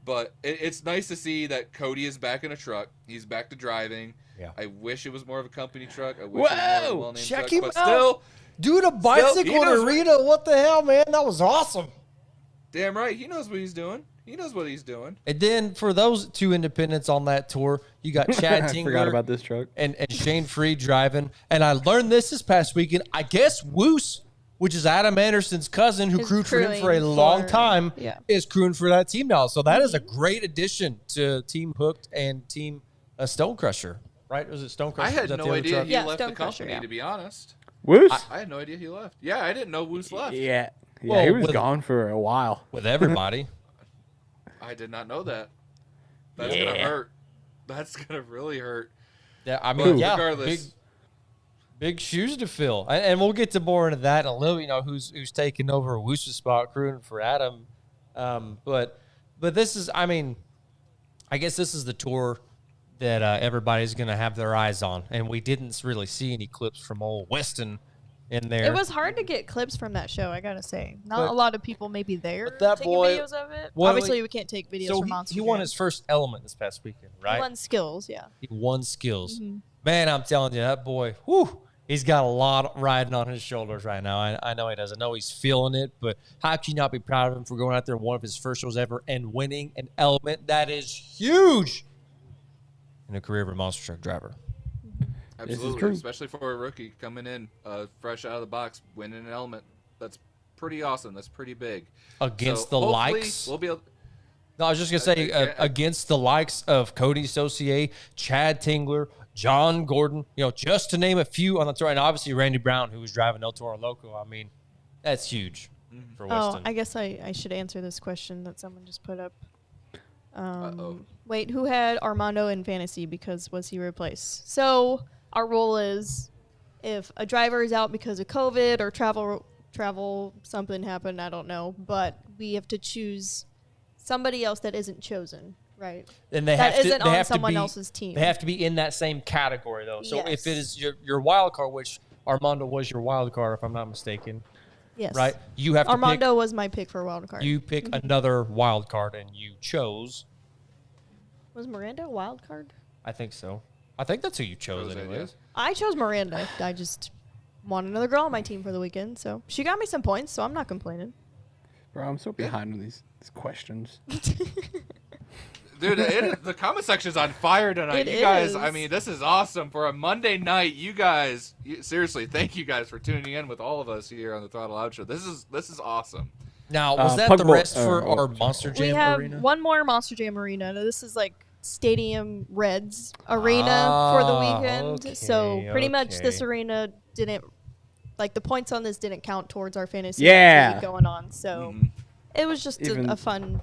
But it's nice to see that Cody is back in a truck. He's back to driving. Yeah. I wish it was more of a company truck. I wish it was more of a Whoa! well-named Check truck. him But out. still, Dude, a bicycle he knows arena. What the hell, man? That was awesome. damn right, he knows what he's doing. And then for those two independents on that tour, you got Chad I forgot Tingler about this truck. and Shane Freed driving. And I learned this past weekend. I guess Woos, which is Adam Anderson's cousin who Is crewed for him for a crewing long for- time, yeah. is crewing for that team now. So that is a great addition to Team Hooked and Team Stone Crusher. Right? Was it Stone Crusher? I Was had that the no other idea truck? he Yeah, left the Stone Crusher, company, yeah. to be honest. Woos? I had no idea he left. Yeah, I didn't know Woos left. Yeah, Well, he was with- gone for a while. With everybody. I did not know that. That's Yeah. gonna hurt. That's gonna really hurt. Yeah, I But mean, regardless, big shoes to fill, and we'll get to more into that in a little. Who's taking over Wooster's spot, crewing for Adam. But this is, I mean, I guess this is the tour that everybody's going to have their eyes on, and we didn't really see any clips from old Weston in there. It was hard to get clips from that show, I gotta say. Not But- a lot of people maybe there but that taking boy- videos of it. Well, Obviously, we can't take videos so from Monster he won Jam. his first element this past weekend, right? He won skills, yeah. He won skills. Mm-hmm. Man, I'm telling you, that boy, whew, he's got a lot riding on his shoulders right now. I know he does. I know he's feeling it, but how can you not be proud of him for going out there in one of his first shows ever and winning an element that is huge in a career of a monster truck driver? absolutely, true. especially for a rookie coming in fresh out of the box, winning an element. That's pretty awesome. That's pretty big. Against So the hopefully likes. we'll be able. No, I was just going to say, against the likes of Cody Saucier, Chad Tingler, John Gordon, just to name a few on the tour, and obviously Randy Brown, who was driving El Toro Loco. I mean, that's huge for Oh, Weston. I guess I should answer this question that someone just put up. Uh-oh. Wait, who had Armando in fantasy because was he replaced? So our rule is if a driver is out because of COVID or travel something happened, I don't know, but we have to choose somebody else that isn't chosen, right? And they that have to, isn't they on have to someone be, else's team. They have to be in that same category, though. So if Yes. it is your wild card, which Armando was your wild card, if I'm not mistaken, Yes. right? You have to Armando was my pick for wild card. pick. You pick another wild card, and you chose. Was Miranda a wild card? I think so. I think that's who you chose, Chose, anyways. I chose Miranda. I just want another girl on my team for the weekend, so she got me some points, so I'm not complaining. Bro, I'm so behind on these questions. Dude, the comment section's on fire tonight. It You guys, is. I mean, this is awesome for a Monday night. You guys, seriously, thank you guys for tuning in with all of us here on the Throttle Out Show. This is awesome. Now, was that Pug the Bowl- rest for oh, our sorry. Monster We Jam have arena? one more Monster Jam arena. Now, this is like Stadium Reds arena for the weekend. So pretty much this okay. arena didn't, like the points on this didn't count towards our fantasy Yeah. league going on. So it was just Even- a fun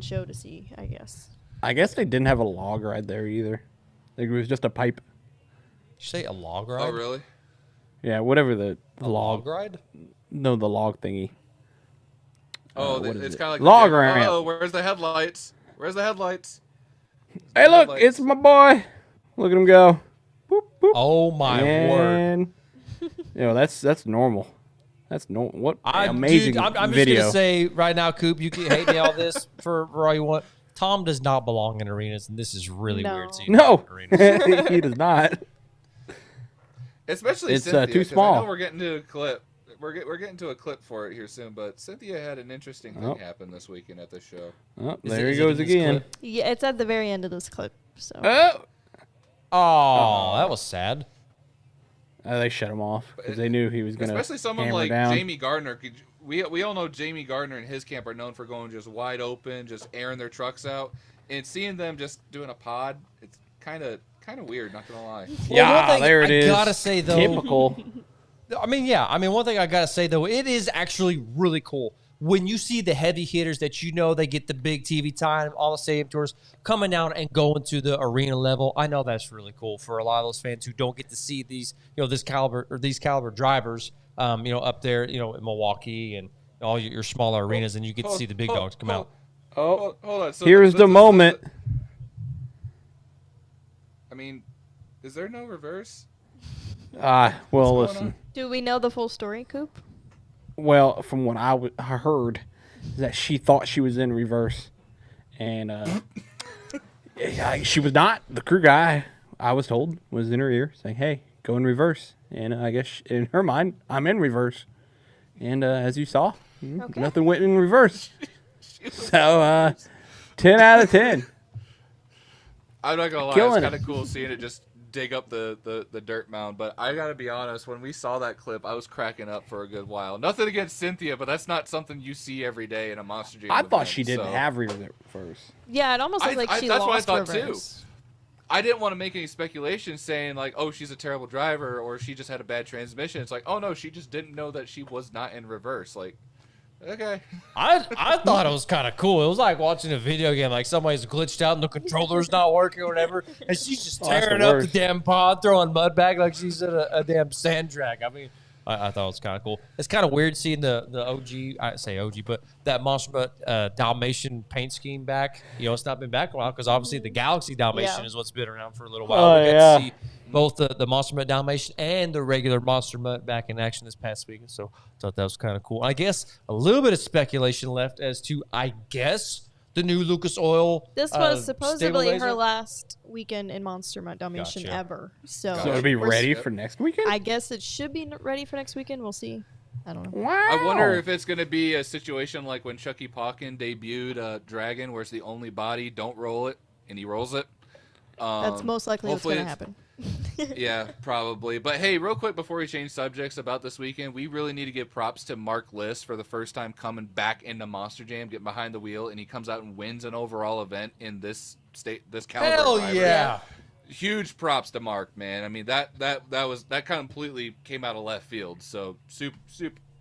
show to see, I guess. I guess they didn't have a log ride there either. Like, it was just a pipe. Did you say a log ride? Oh, really? Yeah, whatever the A log ride? No, the log thingy. Oh, what is it's it? kind of like Log the ramp. Oh, where's the headlights? Where's the headlights? Hey, look, Headlights. it's my boy. Look at him go. Boop, boop. Oh, my word. and, that's normal. That's normal. What I'm amazing just video. gonna say right now, Coop, you can hate me all this for all you want. Tom does not belong in arenas, and this is really No. weird. Seeing No, him in arenas. he does not. Especially It's, Cynthia, too 'cause small. I know we're getting to a clip. We're getting to a clip for it here soon, but Cynthia had an interesting thing Oh. happen this weekend at the show. Oh, Is there it- he is it goes in this again. clip? Yeah, it's at the very end of this clip. So Oh, Oh, that was sad. They shut him off because they knew he was going to Especially someone hammer like down. Jamie Gardner. We all know Jamie Gardner and his camp are known for going just wide open, just airing their trucks out, and seeing them just doing a pod, it's kind of weird. Not gonna lie. Yeah, one thing there it is. I gotta say though, Typical. One thing I gotta say though, it is actually really cool when you see the heavy hitters that they get the big TV time, all the stadium tours coming down and going to the arena level. I know that's really cool for a lot of those fans who don't get to see these, these caliber drivers, up there, in Milwaukee and all your smaller arenas, and you get to see the big dogs come out. Oh, hold on. So here's the moment. I mean, is there no reverse? Well, listen. Do we know the full story, Coop? Well, from what I heard, is that she thought she was in reverse, and she was not. The crew guy, I was told, was in her ear saying, "Hey, go in reverse." And I guess in her mind, I'm in reverse. And as you saw, nothing went in reverse. So 10 out of 10. I'm not gonna lie, it's kind of cool seeing it just dig up the dirt mound, but I gotta be honest, when we saw that clip, I was cracking up for a good while. Nothing against Cynthia, but that's not something you see every day in a Monster Jam I thought event, she didn't have reverse. Yeah, it almost looked like she that's lost what I thought reverse. too. I didn't want to make any speculation saying like, oh, she's a terrible driver or she just had a bad transmission. It's like, oh no, she just didn't know that she was not in reverse. Like, okay. I thought it was kind of cool. It was like watching a video game, like somebody's glitched out and the controller's not working or whatever, and she's just tearing up the damn pod, throwing mud back like she's at a damn sand track. I mean, I thought it was kind of cool. It's kind of weird seeing the OG, I say OG, but that Monster Dalmatian paint scheme back. It's not been back in a while because obviously the Galaxy Dalmatian is what's been around for a little while. We got to see both the Monster Mutt Dalmatian and the regular Monster Mutt back in action this past weekend, so I thought that was kind of cool. I guess a little bit of speculation left as to, the new Lucas Oil. This was supposedly her stabilizer. last weekend in Monster Mutt Dalmatian ever. So it'll be ready for next weekend? I guess it should be ready for next weekend. We'll see. I don't know. Wow. I wonder if it's going to be a situation like when Chucky Pauken debuted Dragon, where it's the only body, don't roll it, and he rolls it. That's most likely what's going to happen. Yeah, probably. But hey, real quick before we change subjects about this weekend, we really need to give props to Mark Liss for the first time coming back into Monster Jam, getting behind the wheel, and he comes out and wins an overall event in this caliber. Hell driver. yeah. Huge props to Mark, man. I mean, that completely came out of left field. So super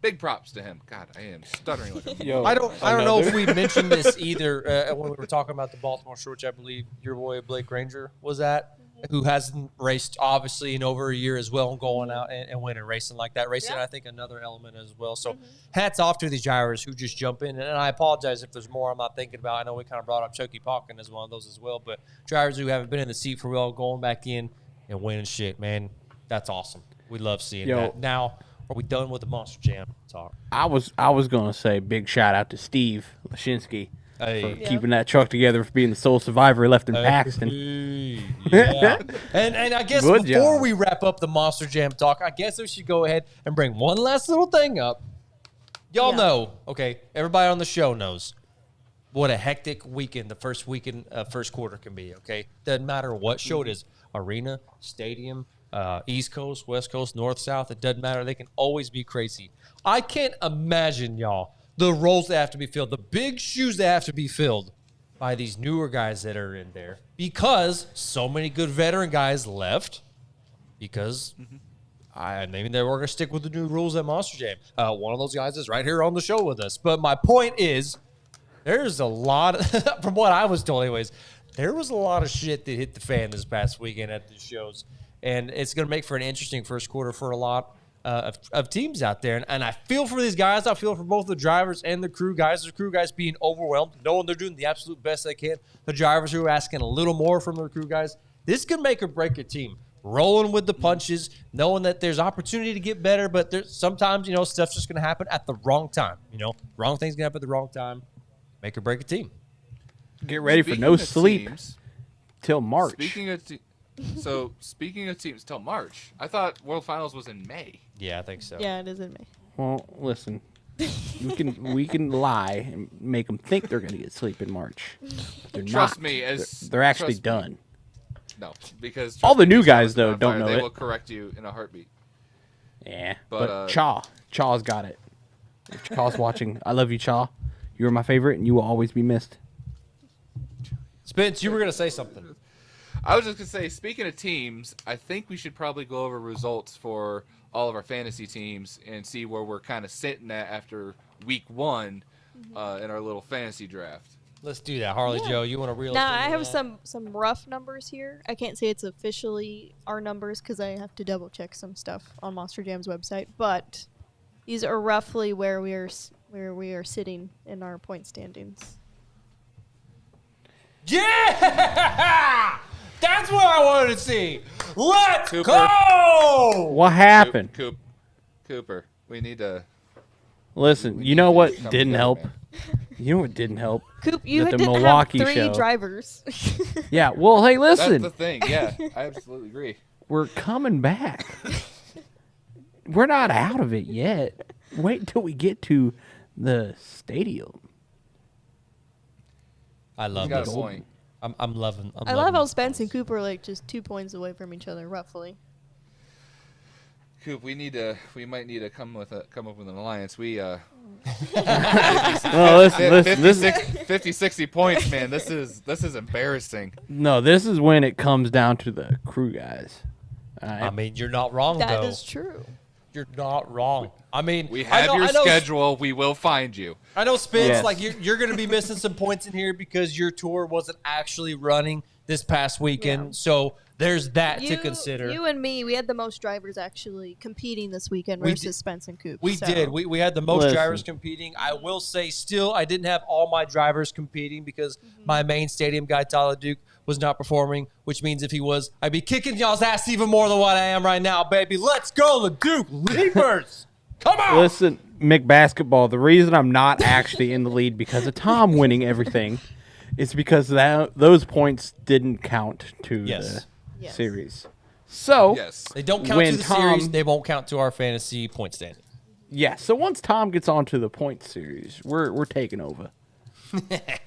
big props to him. God, I am stuttering like a Yo, I don't know if we mentioned this either when we were talking about the Baltimore Short, which I believe your boy Blake Ranger was at, who hasn't raced obviously in over a year as well, going out and winning racing like that. Racing, I think, another element as well. So hats off to these drivers who just jump in. And I apologize if there's more I'm not thinking about. I know we kind of brought up Chucky Pauken as one of those as well. But drivers who haven't been in the seat for real, going back in and winning shit, man, that's awesome. We love seeing that. Now, are we done with the Monster Jam talk? I was gonna say big shout out to Steve Lashinsky for Yeah. keeping that truck together, for being the sole survivor left in Paxton. Yeah. and I guess Good before job. we wrap up the Monster Jam talk, I guess we should go ahead and bring one last little thing up. Y'all know, okay, everybody on the show knows what a hectic weekend the first weekend, first quarter can be, okay? Doesn't matter what show it is, arena, stadium, East Coast, West Coast, North, South, it doesn't matter. They can always be crazy. I can't imagine, y'all, the roles that have to be filled, the big shoes that have to be filled by these newer guys that are in there, because so many good veteran guys left because maybe they were going to stick with the new rules at Monster Jam. One of those guys is right here on the show with us. But my point is, there's a lot, from what I was told anyways, there was a lot of shit that hit the fan this past weekend at the shows. And it's going to make for an interesting first quarter for a lot of teams out there. And I feel for these guys. I feel for both the drivers and the crew guys. The crew guys being overwhelmed, knowing they're doing the absolute best they can. The drivers who are asking a little more from their crew guys. This could make or break a team. Rolling with the punches, knowing that there's opportunity to get better, but there's sometimes, stuff's just going to happen at the wrong time. Wrong thing's going to happen at the wrong time. Make or break a team. Get ready for no sleep till March. Speaking of teams till March, I thought World Finals was in May. Yeah, I think so. Yeah, it is in May. Well, listen, we can lie and make them think they're going to get sleep in March. They're Trust not. me, They're actually done. No, because All the new trust me, guys, Travis though, don't Fire, know they it. will correct you in a heartbeat. Yeah, But, Chaw's got it. If Chaw's watching, I love you, Chaw. You are my favorite, and you will always be missed. Spence, you were gonna say something. I was just gonna say, speaking of teams, I think we should probably go over results for all of our fantasy teams and see where we're kind of sitting at after week 1 in our little fantasy draft. Let's do that, Harley Joe. You want to reel? Now us I into have that? some rough numbers here. I can't say it's officially our numbers because I have to double check some stuff on Monster Jam's website. But these are roughly where we are sitting in our point standings. Yeah, that's what I wanted to see. Let's Cooper. go. What happened? Cooper, we need to. Listen, you know what didn't help? You know what didn't help? Coop, you That the didn't Milwaukee have 3 show- drivers. Yeah, well, hey, That's listen. the thing. Yeah, I absolutely agree. We're coming back. We're not out of it yet. Wait until we get to the stadium. I love Got a this. point. I'm loving. I love how Spence and Coop are like just 2 points away from each other, roughly. Coop, we might need to come up with an alliance. We Well, listen, this is 50, 60 points, man. This is embarrassing. no. This is when it comes down to the crew guys. All right? I mean, you're not wrong That though. is true. You're not wrong. I mean, We have your schedule. We will find you. I know, Spence. Yes. Like you're going to be missing some points in here because your tour wasn't actually running this past weekend. Yeah. So there's that to consider. You and me, we had the most drivers actually competing this weekend We versus did- Spence and Coop. We so. did. We had the most Listen. drivers competing. I will say, still, I didn't have all my drivers competing because my main stadium guy, Tyler Duke, was not performing, which means if he was, I'd be kicking y'all's ass even more than what I am right now, baby. Let's go, the Duke Leapers. Come on. Listen, McBasketball, the reason I'm not actually in the lead because of Tom winning everything is because those points didn't count to Yes. the Yes. series. So, Yes. They don't count when to the Tom- series. They won't count to our fantasy point standing. yeah, so once Tom gets onto the point series, we're taking over.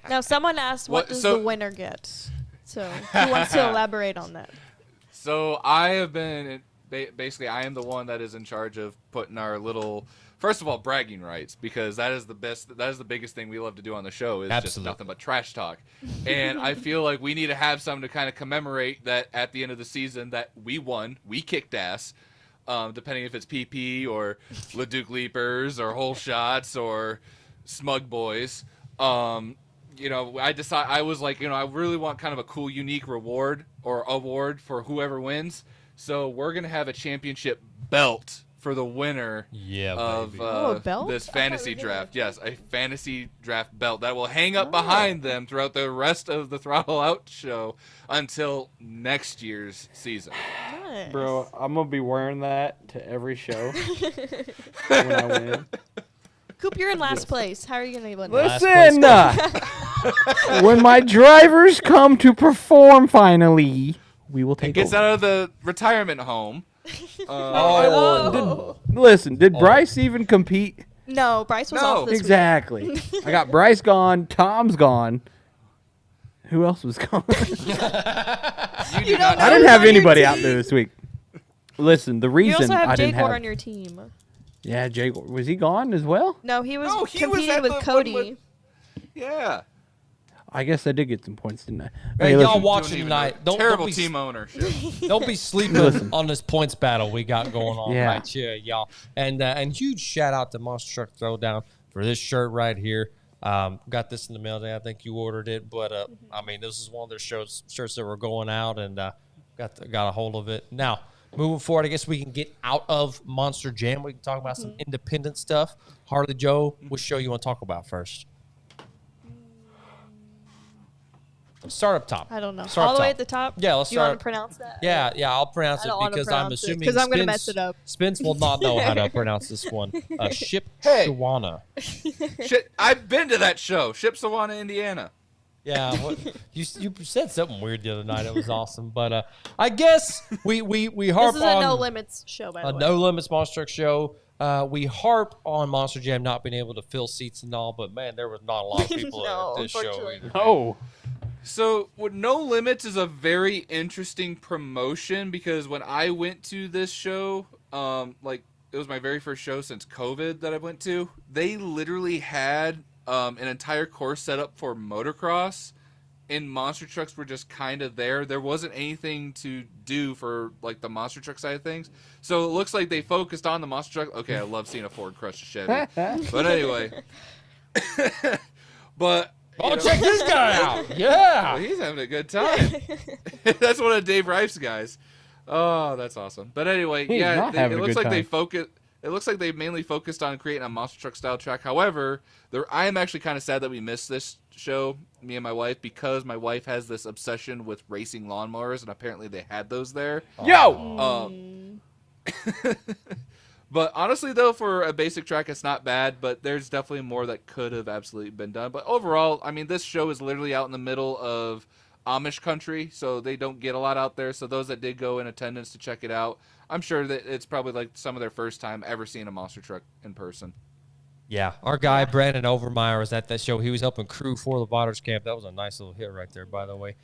Now, someone asked, what What- does so- the winner get? So, who wants to elaborate on that? So I have been basically I am the one that is in charge of putting our little first of all bragging rights because that is the biggest thing we love to do on the show is just Absolutely. nothing but trash talk. And I feel like we need to have something to kind of commemorate that at the end of the season that we won, we kicked ass. Depending if it's PP or Leduc Leapers or Whole Shots or Smug Boys. I was like, I really want kind of a cool, unique reward or award for whoever wins. So we're going to have a championship belt for the winner Yeah, of baby. A belt? this I thought we fantasy were draft. gonna- Yes, a fantasy draft belt that will hang up behind them throughout the rest of the Throttle Out show until next year's season. Nice. Bro, I'm going to be wearing that to every show when I win. Coop, you're in last place. How are you going to win? Last Listen, when my drivers come to perform finally, we will take Gets over. out of the retirement home. Oh. Listen, did Bryce even compete? No, Bryce was No. off this Exactly. I got Bryce gone, Tom's gone. Who else was gone? You do don't not know I didn't who's have on your anybody out team. there this week. Listen, the You reason also have I didn't Jake have on your team. Yeah, Jake was he gone as well? No, he was No, he was competing at with the one Cody. with- Yeah. I guess I did get some points, didn't I? Hey, Hey, y'all listen, watching Don't even tonight. know. Terrible be, team ownership. Don't be sleeping Listen. on this points battle we got going on Yeah. right here, y'all. And huge shout out to Monster Truck Throwdown for this shirt right here. Got this in the mail today. I think you ordered it, but I mean, this is one of their shirts that were going out, and got a hold of it. Now, moving forward, I guess we can get out of Monster Jam. We can talk about some independent stuff. Harley Joe, which show you want to talk about first? Start up top. I don't know. Start All up the way top. at the top? Yeah, let's Do you want start. to pronounce that? Yeah, I'll pronounce I it don't wanna because I'm pronounce it, assuming 'cause I'm gonna Spence- mess it up. Spence will not know how to pronounce this one. Ship Hey. Shawana. Shit, I've been to that show, Shipshewana, Indiana. Yeah, you said something weird the other night. It was awesome, but I guess we harp This is on a No Limits show, by the a way. No Limits Monster Truck show. We harp on Monster Jam not being able to fill seats and all, but man, there was not a lot of people No, at this show. unfortunately. Either. Oh, So, No Limits is a very interesting promotion because when I went to this show, it was my very first show since COVID that I went to. They literally had an entire course set up for motocross, and monster trucks were just kind of there. There wasn't anything to do for like the monster truck side of things. So it looks like they focused on the monster truck. Okay, I love seeing a Ford crush a Chevy. But anyway. But check this guy out. Yeah. well, he's having a good time. That's one of Dave Rife's guys. Oh, that's awesome. But anyway, He's yeah, not having it a looks good like they time. focus. It looks like they mainly focused on creating a monster truck style track. However, I am actually kind of sad that we missed this show, me and my wife, because my wife has this obsession with racing lawnmowers, and apparently they had those there. Yo! But honestly, though, for a basic track, it's not bad. But there's definitely more that could have absolutely been done. But overall, I mean, this show is literally out in the middle of Amish country, so they don't get a lot out there. So those that did go in attendance to check it out, I'm sure that it's probably like some of their first time ever seeing a monster truck in person. Yeah, our guy Brandon Overmeyer was at that show. He was helping crew for the Botters camp. That was a nice little hit right there, by the way.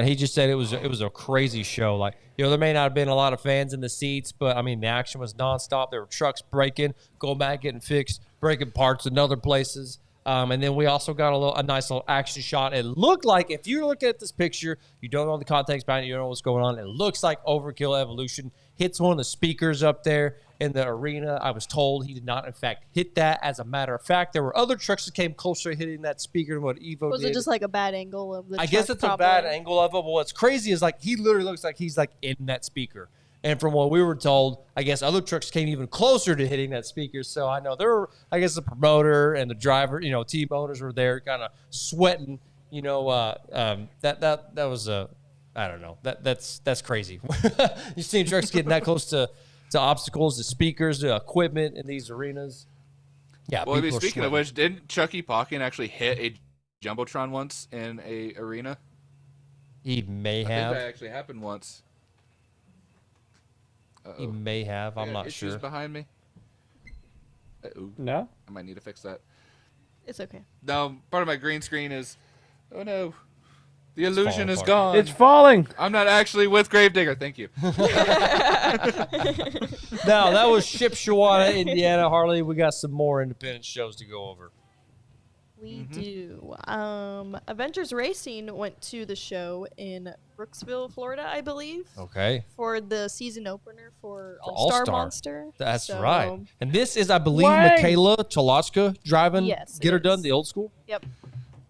He just said it was a crazy show. Like, there may not have been a lot of fans in the seats, but I mean the action was nonstop. There were trucks breaking, going back, getting fixed, breaking parts in other places. And then we also got a nice little action shot. It looked like, if you look at this picture, you don't know the context behind it, you don't know what's going on. It looks like Overkill Evolution hits one of the speakers up there in the arena. I was told he did not, in fact, hit that. As a matter of fact, there were other trucks that came closer to hitting that speaker than what Evo Was did. it just like a bad angle of the I guess truck, it's probably? a bad angle of it. But what's crazy is like he literally looks like he's like in that speaker. And from what we were told, I guess other trucks came even closer to hitting that speaker. So I know there were, I guess, the promoter and the driver, team owners were there kind of sweating. That was I don't know. That's crazy. You see trucks getting that close to obstacles, to speakers, to equipment in these arenas. Yeah. Well, I mean, people are speaking of sweating. which, didn't Chucky Palkin actually hit a jumbotron once in a arena? He may I think have. that actually happened once. He may have. I'm I got not issues sure. behind me. Uh-oh. No? I might need to fix that. It's okay. No, part of my green screen is, oh no, the illusion falling is apart. gone. It's falling. I'm not actually with Gravedigger. Thank you. No, that was Shipshewana, Indiana. Harley, we got some more independent shows to go over. We do. Avengers Racing went to the show in Brooksville, Florida, I believe, Okay. for the season opener for For All-Star All-Star. Monster. That's So, right. And this is, I believe, Wait. Michaela Cholotska driving Yes, Get it Her Done, is. the old school. Yep.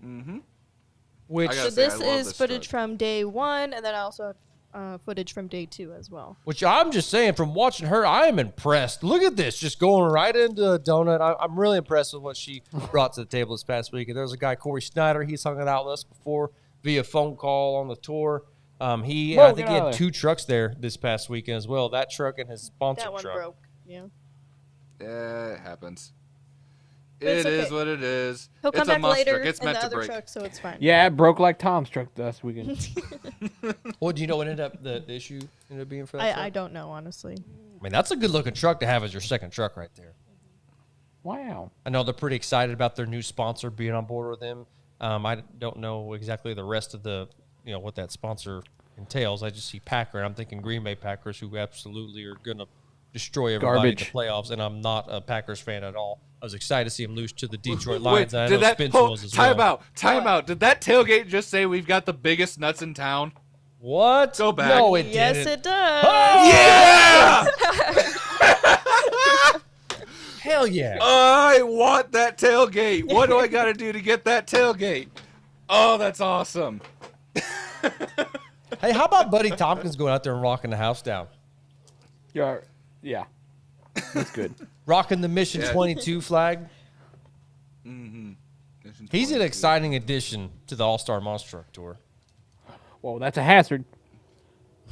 Mm-hmm. Which, I gotta So say, I this love is this footage truck. from day one, and then I also have footage from day two as well. which I'm just saying, from watching her, I am impressed. Look at this, just going right into a donut. I'm really impressed with what she brought to the table this past week. And there was a guy, Corey Snyder. He's hung it out with us before via phone call on the tour. I think he had 2 trucks there this past weekend as well. That truck and his sponsor That one truck. broke. Yeah. Yeah, it happens. But It it's is okay. what it is. He'll come It's a back monster later truck. It's in the meant to other break. truck, so it's fine. Yeah, it broke like Tom's truck last weekend. Well, do you know what ended up the issue ended up being for that truck? I don't know, honestly. I mean, that's a good looking truck to have as your second truck right there. Wow. I know they're pretty excited about their new sponsor being on board with them. I don't know exactly the rest of the, what that sponsor entails. I just see Packer, and I'm thinking Green Bay Packers, who absolutely are going to destroy everybody Garbage. in the playoffs, and I'm not a Packers fan at all. I was excited to see them lose to the Detroit Wait, Lions. and I did know that Spence hold, was as time well. out? Did that tailgate just say we've got the biggest nuts in town? What? Go back. No, it Yes, didn't. it does. Yeah! Hell yeah. I want that tailgate. What do I got to do to get that tailgate? Oh, that's awesome. Hey, how about Buddy Tompkins going out there and rocking the house down? Yeah. That's good. Rocking the Mission Yeah. 22 flag. Mm-hmm. He's an exciting addition to the All-Star Monster Truck Tour. Whoa, that's a hazard.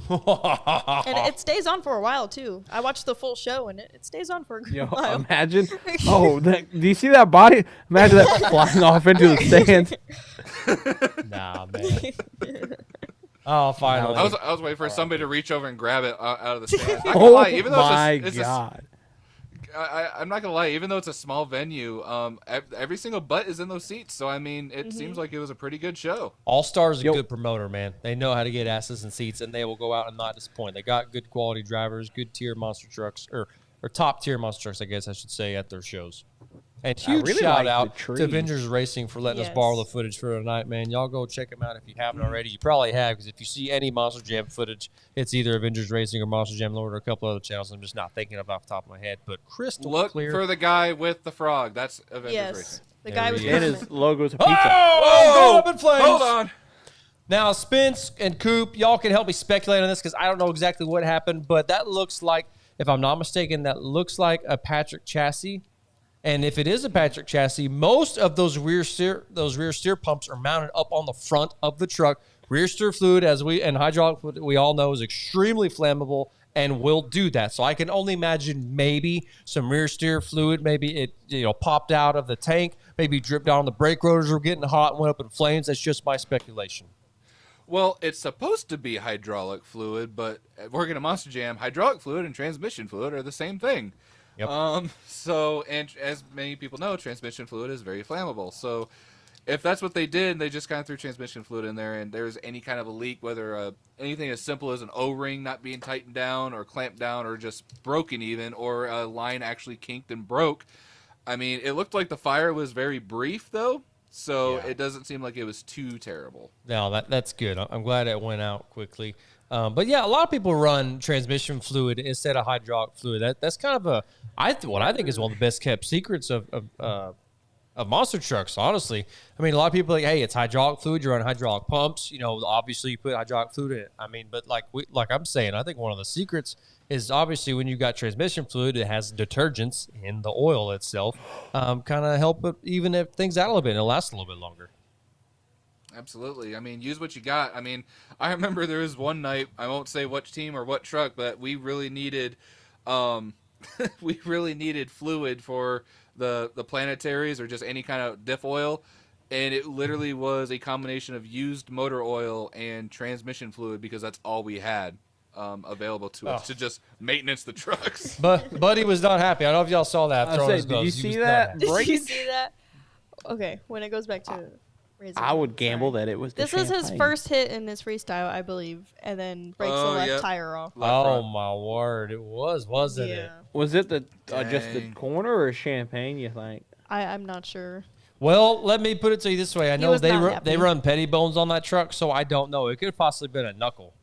And it stays on for a while, too. I watched the full show, and it stays on for a Yo, while. imagine. Oh, do you see that body? Imagine that flying off into the stands. Nah, man. Oh, finally. I was waiting for somebody to reach over and grab it out of the stands. Not gonna Oh lie, even though my it's God. I'm not gonna lie. Even though it's a small venue, every single butt is in those seats. So I mean, it seems like it was a pretty good show. All-Star is a Yo. good promoter, man. They know how to get asses in seats, and they will go out and not disappoint. They got good quality drivers, good tier monster trucks, or or top tier monster trucks, I guess I should say, at their shows. And I huge really shout like out the tree. to Avengers Racing for letting us borrow the footage for tonight, man. Y'all go check them out if you haven't already. You probably have, because if you see any Monster Jam footage, it's either Avengers Racing or Monster Jam Lord or a couple other channels. I'm just not thinking of off the top of my head, but crystal Look clear. for the guy with the frog. That's Avengers Yes. Racing. The There guy was he And coming. his logo's a pizza. Oh, going up in flames. Hold on. Now, Spence and Coop, y'all can help me speculate on this because I don't know exactly what happened, but that looks like, if I'm not mistaken, that looks like a Patrick chassis. And if it is a Patrick chassis, most of those rear steer pumps are mounted up on the front of the truck. Rear steer fluid, and hydraulic fluid, we all know, is extremely flammable and will do that. So I can only imagine maybe some rear steer fluid, maybe it popped out of the tank, maybe dripped down on the brake rotors, were getting hot and went up in flames. That's just my speculation. Well, it's supposed to be hydraulic fluid, but working at Monster Jam, hydraulic fluid and transmission fluid are the same thing. Yep. And as many people know, transmission fluid is very flammable. So if that's what they did, they just kind of threw transmission fluid in there, and there's any kind of a leak, whether anything as simple as an O-ring not being tightened down or clamped down or just broken even, or a line actually kinked and broke. I mean, it looked like the fire was very brief, though, so it doesn't seem like it was too terrible. No, that's good. I'm glad it went out quickly. But yeah, a lot of people run transmission fluid instead of hydraulic fluid. That's kind of what I think is one of the best kept secrets of monster trucks. Honestly, I mean, a lot of people are like, hey, it's hydraulic fluid. You run hydraulic pumps. Obviously you put hydraulic fluid in it. I mean, but like I'm saying, I think one of the secrets is obviously when you got transmission fluid, it has detergents in the oil itself, kind of help it even if things out a little bit and it'll last a little bit longer. Absolutely. I mean, use what you got. I mean, I remember there was one night, I won't say what team or what truck, but we really needed fluid for the planetaries or just any kind of diff oil, and it literally was a combination of used motor oil and transmission fluid because that's all we had available to us to just maintenance the trucks. But Buddy was not happy. I don't know if y'all saw that. Did you see that? Did you see that? Okay, when it goes back to Racing, I would gamble that it was the This is his champagne. first hit in his freestyle, I believe, and then breaks the left tire off. Oh my word! It wasn't it? Was it the just the Dang. corner or champagne, you think? I'm not sure. Well, let me put it to you this way. I know was not they happy. run petty bones on that truck, so I don't know. It could have possibly been a knuckle.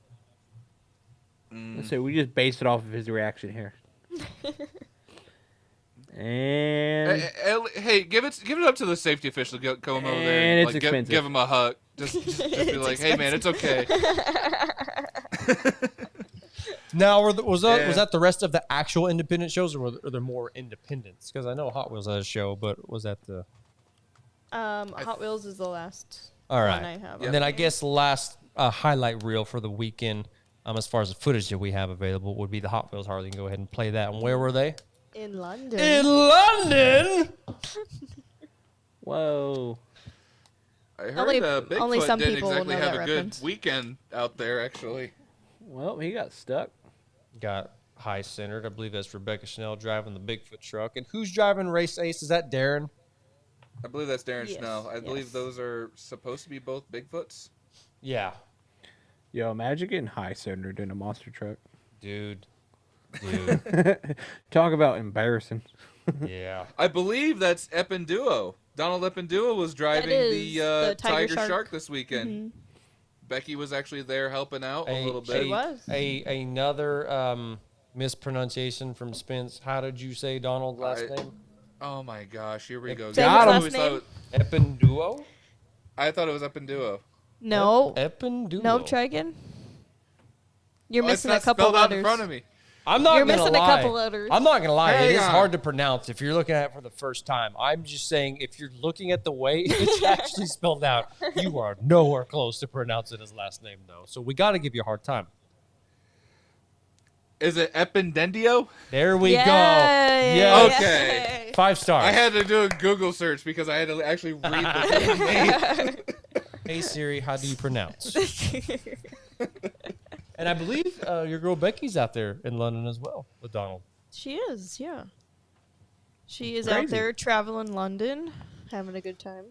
Let's say we just based it off of his reaction here. And Hey, give it up to the safety official. Come over there And and it's expensive. give him a hug. Just be like, hey man, it's okay. Now, was that the rest of the actual independent shows, or were there more independents? Because I know Hot Wheels had a show, but was that the? Hot Wheels is the last All right. one I have. And then I guess last highlight reel for the weekend, as far as the footage that we have available, would be the Hot Wheels. Harley, you can go ahead and play that. And where were they? In London. In London. whoa. I heard Only Bigfoot some didn't people will exactly know have that a good reference. weekend out there, actually. Well, he got stuck. Got high centered. I believe that's Rebecca Schnell driving the Bigfoot truck. And who's driving Race Ace? Is that Darren? I believe that's Darren Yes, Schnell. I believe yes. those are supposed to be both Bigfoots. Yeah. Yo, imagine getting high centered in a monster truck. Dude. Talk about embarrassing. Yeah. I believe that's Eppenduo. Donald Eppenduo was driving is the the Tiger Tiger Shark. this weekend. Mhm. Becky was actually there helping out a little bit. She was. Another mispronunciation from Spence. How did you say Donald's last name? Oh my gosh, here we go. Say I his always last thought Eppenduo? I thought it was Eppenduo. No. Eppenduo. No, try again. You're Oh, missing it's a not couple spelled out letters. in front of me. I'm not You're gonna missing a lie. couple letters. I'm not gonna lie. It Hang is on. hard to pronounce if you're looking at it for the first time. I'm just saying, if you're looking at the way it's actually spelled out, you are nowhere close to pronouncing his last name, though. So we got to give you a hard time. Is it Eppendendio? There we Yay. go. Yes. Okay. 5 stars. I had to do a Google search because I had to actually read the name. Hey Siri, how do you pronounce? And I believe your girl Becky's out there in London as well with Donald. She is, yeah. She is Crazy. out there traveling London, having a good time.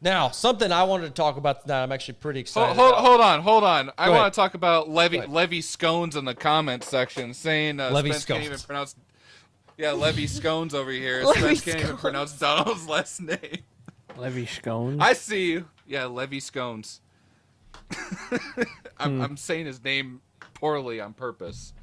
Now, something I wanted to talk about tonight. I'm actually pretty excited. about. Hold on. I Go want ahead. to talk about Go ahead. Levy Scones in the comments section, saying Levy Spence can't Scones. even pronounce Yeah, Levy Scones over here. Levy Spence can't even Scones. pronounce Donald's last name. Levy Scones. I see you. Yeah, Levy Scones. I'm saying his name poorly on purpose.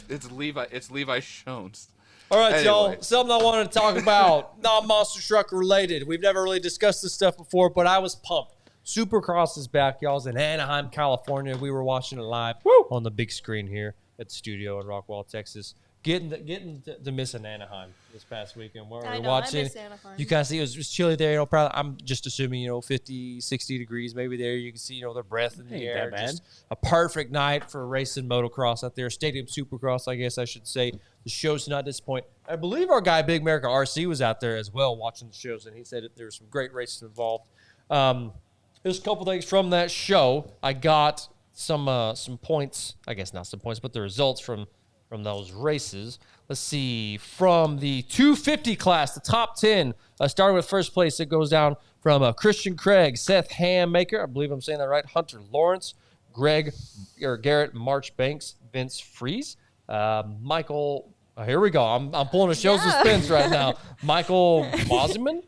It's Levi. It's Levi Shones. All right, Anyway. y'all. Something I wanted to talk about, not monster truck related. We've never really discussed this stuff before, but I was pumped. Supercross is back, y'all. It's in Anaheim, California. We were watching it live on the big screen here at the studio in Rockwall, Texas. Getting to miss in Anaheim this past weekend. Where I we're know, watching. I miss Anaheim. You kind of see it was chilly there. Probably I'm just assuming 50, 60 degrees maybe there. You can see the breath in the Ain't air. that bad. Just a perfect night for racing motocross out there. Stadium Supercross, I guess I should say. The shows not disappoint. I believe our guy Big America RC was out there as well watching the shows, and he said that there were some great races involved. There's a couple things from that show. I got some points. I guess not some points, but the results from those races. Let's see. From the 250 class, the top 10, starting with first place, it goes down from Christian Craig, Seth Hammaker, I believe I'm saying that right, Hunter Lawrence, Garrett Marchbanks, Vince Fries, Michael. Here we go. I'm pulling a show suspense right now. Michael Mosiman,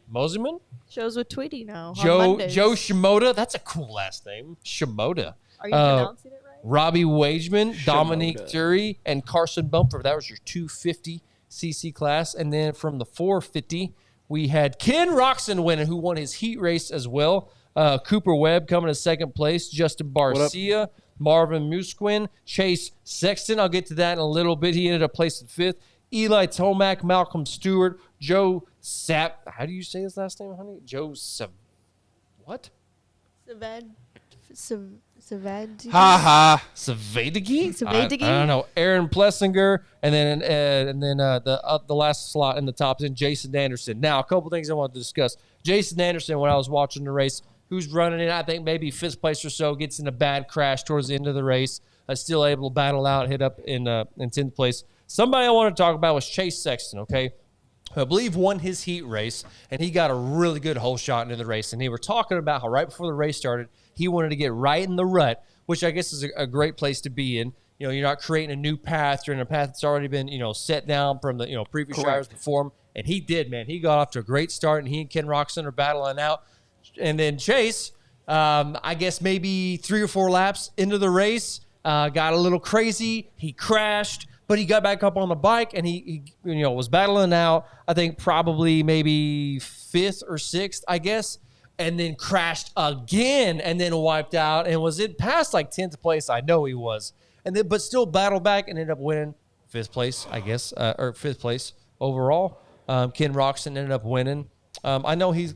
Shows with Tweety now. on Joe Mondays. Shimoda. That's a cool last name. Shimoda. Are you pronouncing it right? Robbie Wageman, Dominique Dury, and Carson Bumper. That was your 250 cc class. And then from the 450, we had Ken Roxon winning, who won his heat race as well. Cooper Webb coming in second place. Justin Barcia, Marvin Musquin, Chase Sexton. I'll get to that in a little bit. He ended up placing fifth. Eli Tomac, Malcolm Stewart, Joe Sap. How do you say his last name, honey? Joe Sav. What? Savadji? Ha ha. Savadigi? Savadigi? I don't know. Aaron Plessinger, and then the last slot in the top 10, Jason Anderson. Now, a couple things I wanted to discuss. Jason Anderson, when I was watching the race, who's running in, I think maybe fifth place or so, gets in a bad crash towards the end of the race. Still able to battle out, hit up in 10th place. Somebody I want to talk about was Chase Sexton, okay? I believe won his heat race, and he got a really good hole shot into the race. And they were talking about how right before the race started, he wanted to get right in the rut, which I guess is a great place to be in. You're not creating a new path. You're in a path that's already been, set down from the, previous drivers before him. And he did, man. He got off to a great start, and he and Ken Roxon are battling out. And then Chase, I guess maybe 3 or 4 laps into the race, got a little crazy. He crashed, but he got back up on the bike, and he was battling out, I think probably maybe 5th or 6th, I guess, and then crashed again and then wiped out and was in past like 10th place. I know he was. And then, but still battled back and ended up winning 5th place, I guess, or 5th place overall. Ken Roxon ended up winning. I know he's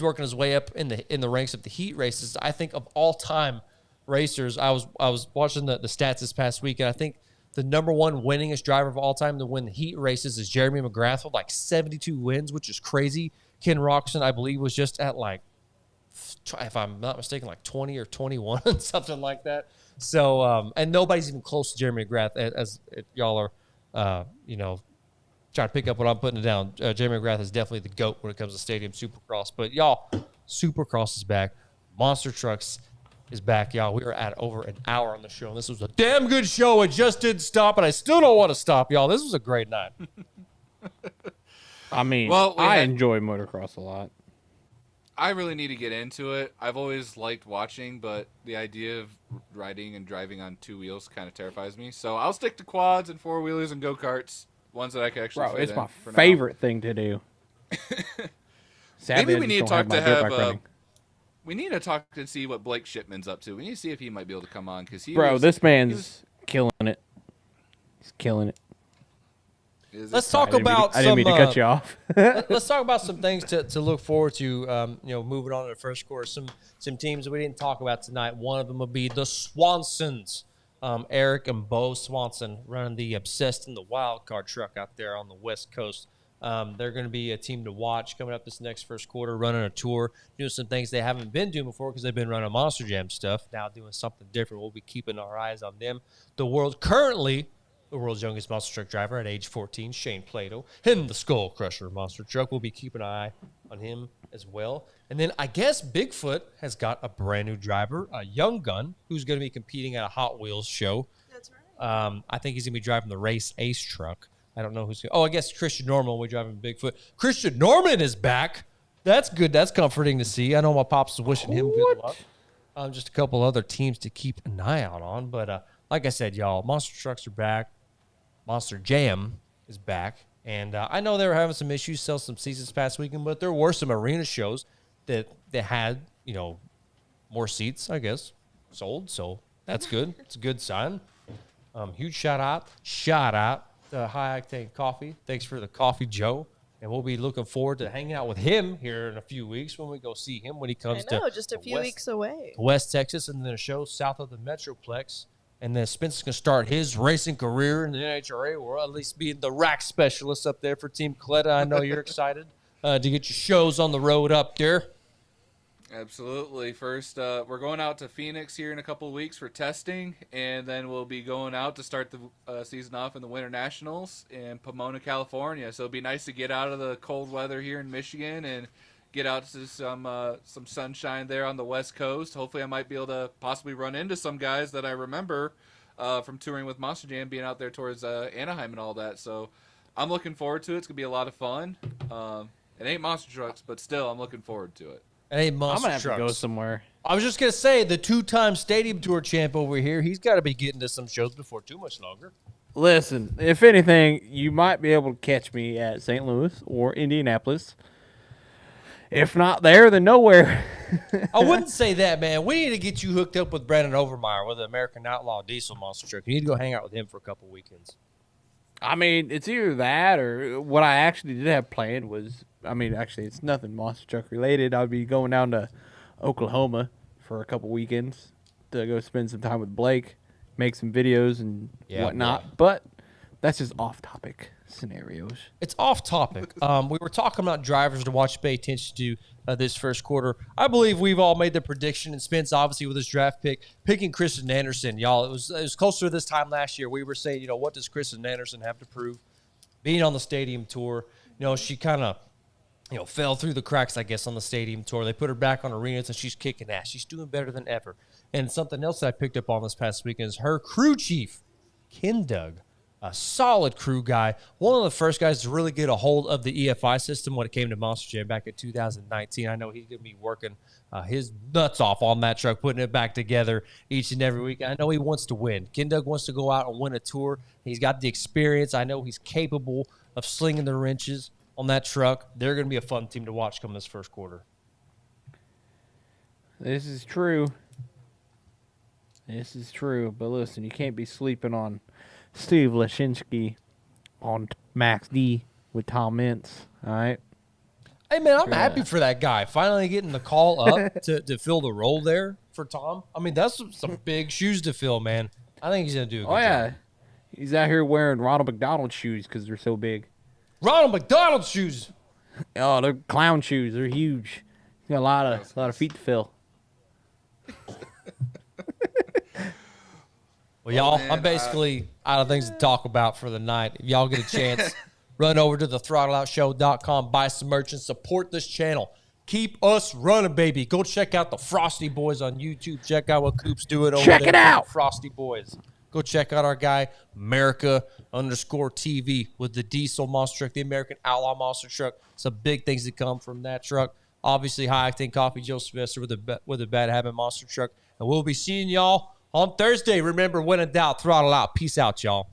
working his way up in the ranks of the heat races. I think of all time racers, I was watching the stats this past week, and I think the number one winningest driver of all time to win the heat races is Jeremy McGrath with like 72 wins, which is crazy. Ken Roxon, I believe, was just at like, if I'm not mistaken, like 20 or 21, something like that. So, and nobody's even close to Jeremy McGrath as y'all are, trying to pick up what I'm putting down. Jeremy McGrath is definitely the GOAT when it comes to Stadium Supercross. But y'all, Supercross is back. Monster Trucks is back, y'all. We are at over an hour on the show, and this was a damn good show. It just didn't stop, and I still don't want to stop, y'all. This was a great night. I mean, Well, I enjoy motocross a lot. I really need to get into it. I've always liked watching, but the idea of riding and driving on 2 wheels kind of terrifies me. So I'll stick to quads and 4-wheelers and go-karts, ones that I can actually Bro, fit it's in my for now. favorite thing to do. Sadly, Maybe we need to talk to have. running. We need to talk and see what Blake Shipman's up to. We need to see if he might be able to come on because This man's killing it. He's killing it. Let's talk about I didn't mean to cut you off. Let's talk about some things to look forward to. Moving on to the first quarter, some teams that we didn't talk about tonight. One of them will be the Swansons. Eric and Bo Swanson running the Obsessed in the Wild Card truck out there on the West Coast. They're going to be a team to watch coming up this next first quarter, running a tour, doing some things they haven't been doing before because they've been running Monster Jam stuff. Now doing something different. We'll be keeping our eyes on them. The world's youngest monster truck driver at age 14, Shane Plato, in the Skull Crusher monster truck. We'll be keeping an eye on him as well. And then I guess Bigfoot has got a brand new driver, a young gun, who's going to be competing at a Hot Wheels show. That's right. I think he's going to be driving the Race Ace truck. I don't know who's. Oh, I guess Christian Norman will be driving Bigfoot. Christian Norman is back. That's good. That's comforting to see. I know my pops is wishing him good luck. Just a couple other teams to keep an eye out on. But like I said, y'all, Monster Trucks are back. Monster Jam is back. And I know they were having some issues, sell some seats this past weekend, but there were some arena shows that had, more seats, I guess, sold. So that's good. It's a good sign. Huge shout out to High Octane Coffee. Thanks for the coffee, Joe. And we'll be looking forward to hanging out with him here in a few weeks when we go see him when he comes just a few weeks away. West Texas, and then a show south of the Metroplex. And then Spencer's going to start his racing career in the NHRA, or at least being the rack specialist up there for Team Coletta. I know you're excited to get your shows on the road up there. Absolutely. First, we're going out to Phoenix here in a couple of weeks for testing, and then we'll be going out to start the season off in the Winter Nationals in Pomona, California. So it'll be nice to get out of the cold weather here in Michigan and get out to some sunshine there on the West Coast. Hopefully I might be able to possibly run into some guys that I remember from touring with Monster Jam, being out there towards Anaheim and all that. So I'm looking forward to it. It's going to be a lot of fun. It ain't Monster Trucks, but still I'm looking forward to it. Hey, Monster I'm going to have Trucks. to go somewhere. I was just going to say, the 2-time Stadium Tour champ over here, he's got to be getting to some shows before too much longer. Listen, if anything, you might be able to catch me at St. Louis or Indianapolis. If not there, then nowhere. I wouldn't say that, man. We need to get you hooked up with Brandon Overmeyer with the American Outlaw Diesel Monster Truck. You need to go hang out with him for a couple weekends. I mean, it's either that or what I actually did have planned was, actually, it's nothing Monster Truck related. I'll be going down to Oklahoma for a couple weekends to go spend some time with Blake, make some videos and whatnot. Boy. But that's just off-topic scenarios. It's off topic. We were talking about drivers to watch, pay attention to this first quarter. I believe we've all made the prediction, and Spence obviously with his draft pick, picking Kristen Anderson. Y'all, it was closer to this time last year. We were saying, what does Kristen Anderson have to prove? Being on the stadium tour, she kind of, fell through the cracks, I guess, on the stadium tour. They put her back on arenas, and she's kicking ass. She's doing better than ever. And something else that I picked up on this past weekend is her crew chief, Ken Doug. A solid crew guy. One of the first guys to really get a hold of the EFI system when it came to Monster Jam back in 2019. I know he's going to be working his nuts off on that truck, putting it back together each and every week. I know he wants to win. Ken Doug wants to go out and win a tour. He's got the experience. I know he's capable of slinging the wrenches on that truck. They're going to be a fun team to watch come this first quarter. This is true. But listen, you can't be sleeping on Steve Lashinsky on Max D with Tom Mintz, all right? Hey, man, I'm happy for that guy. Finally getting the call up to fill the role there for Tom. That's some big shoes to fill, man. I think he's going to do a good job. He's out here wearing Ronald McDonald shoes because they're so big. Ronald McDonald shoes. Oh, they're clown shoes. They're huge. He's got a lot of feet to fill. Well, y'all, I'm basically out of things to talk about for the night. If y'all get a chance, run over to thethrottleoutshow.com, buy some merch, and support this channel. Keep us running, baby. Go check out the Frosty Boys on YouTube. Check out what Coop's doing over there. Check it out. Frosty Boys. Go check out our guy, America_TV with the Diesel Monster Truck, the American Outlaw Monster Truck. Some big things that come from that truck. Obviously, High Octane Coffee, Joe Sylvester with a Bad Habit Monster Truck. And we'll be seeing y'all on Thursday. Remember, when in doubt, throttle out. Peace out, y'all.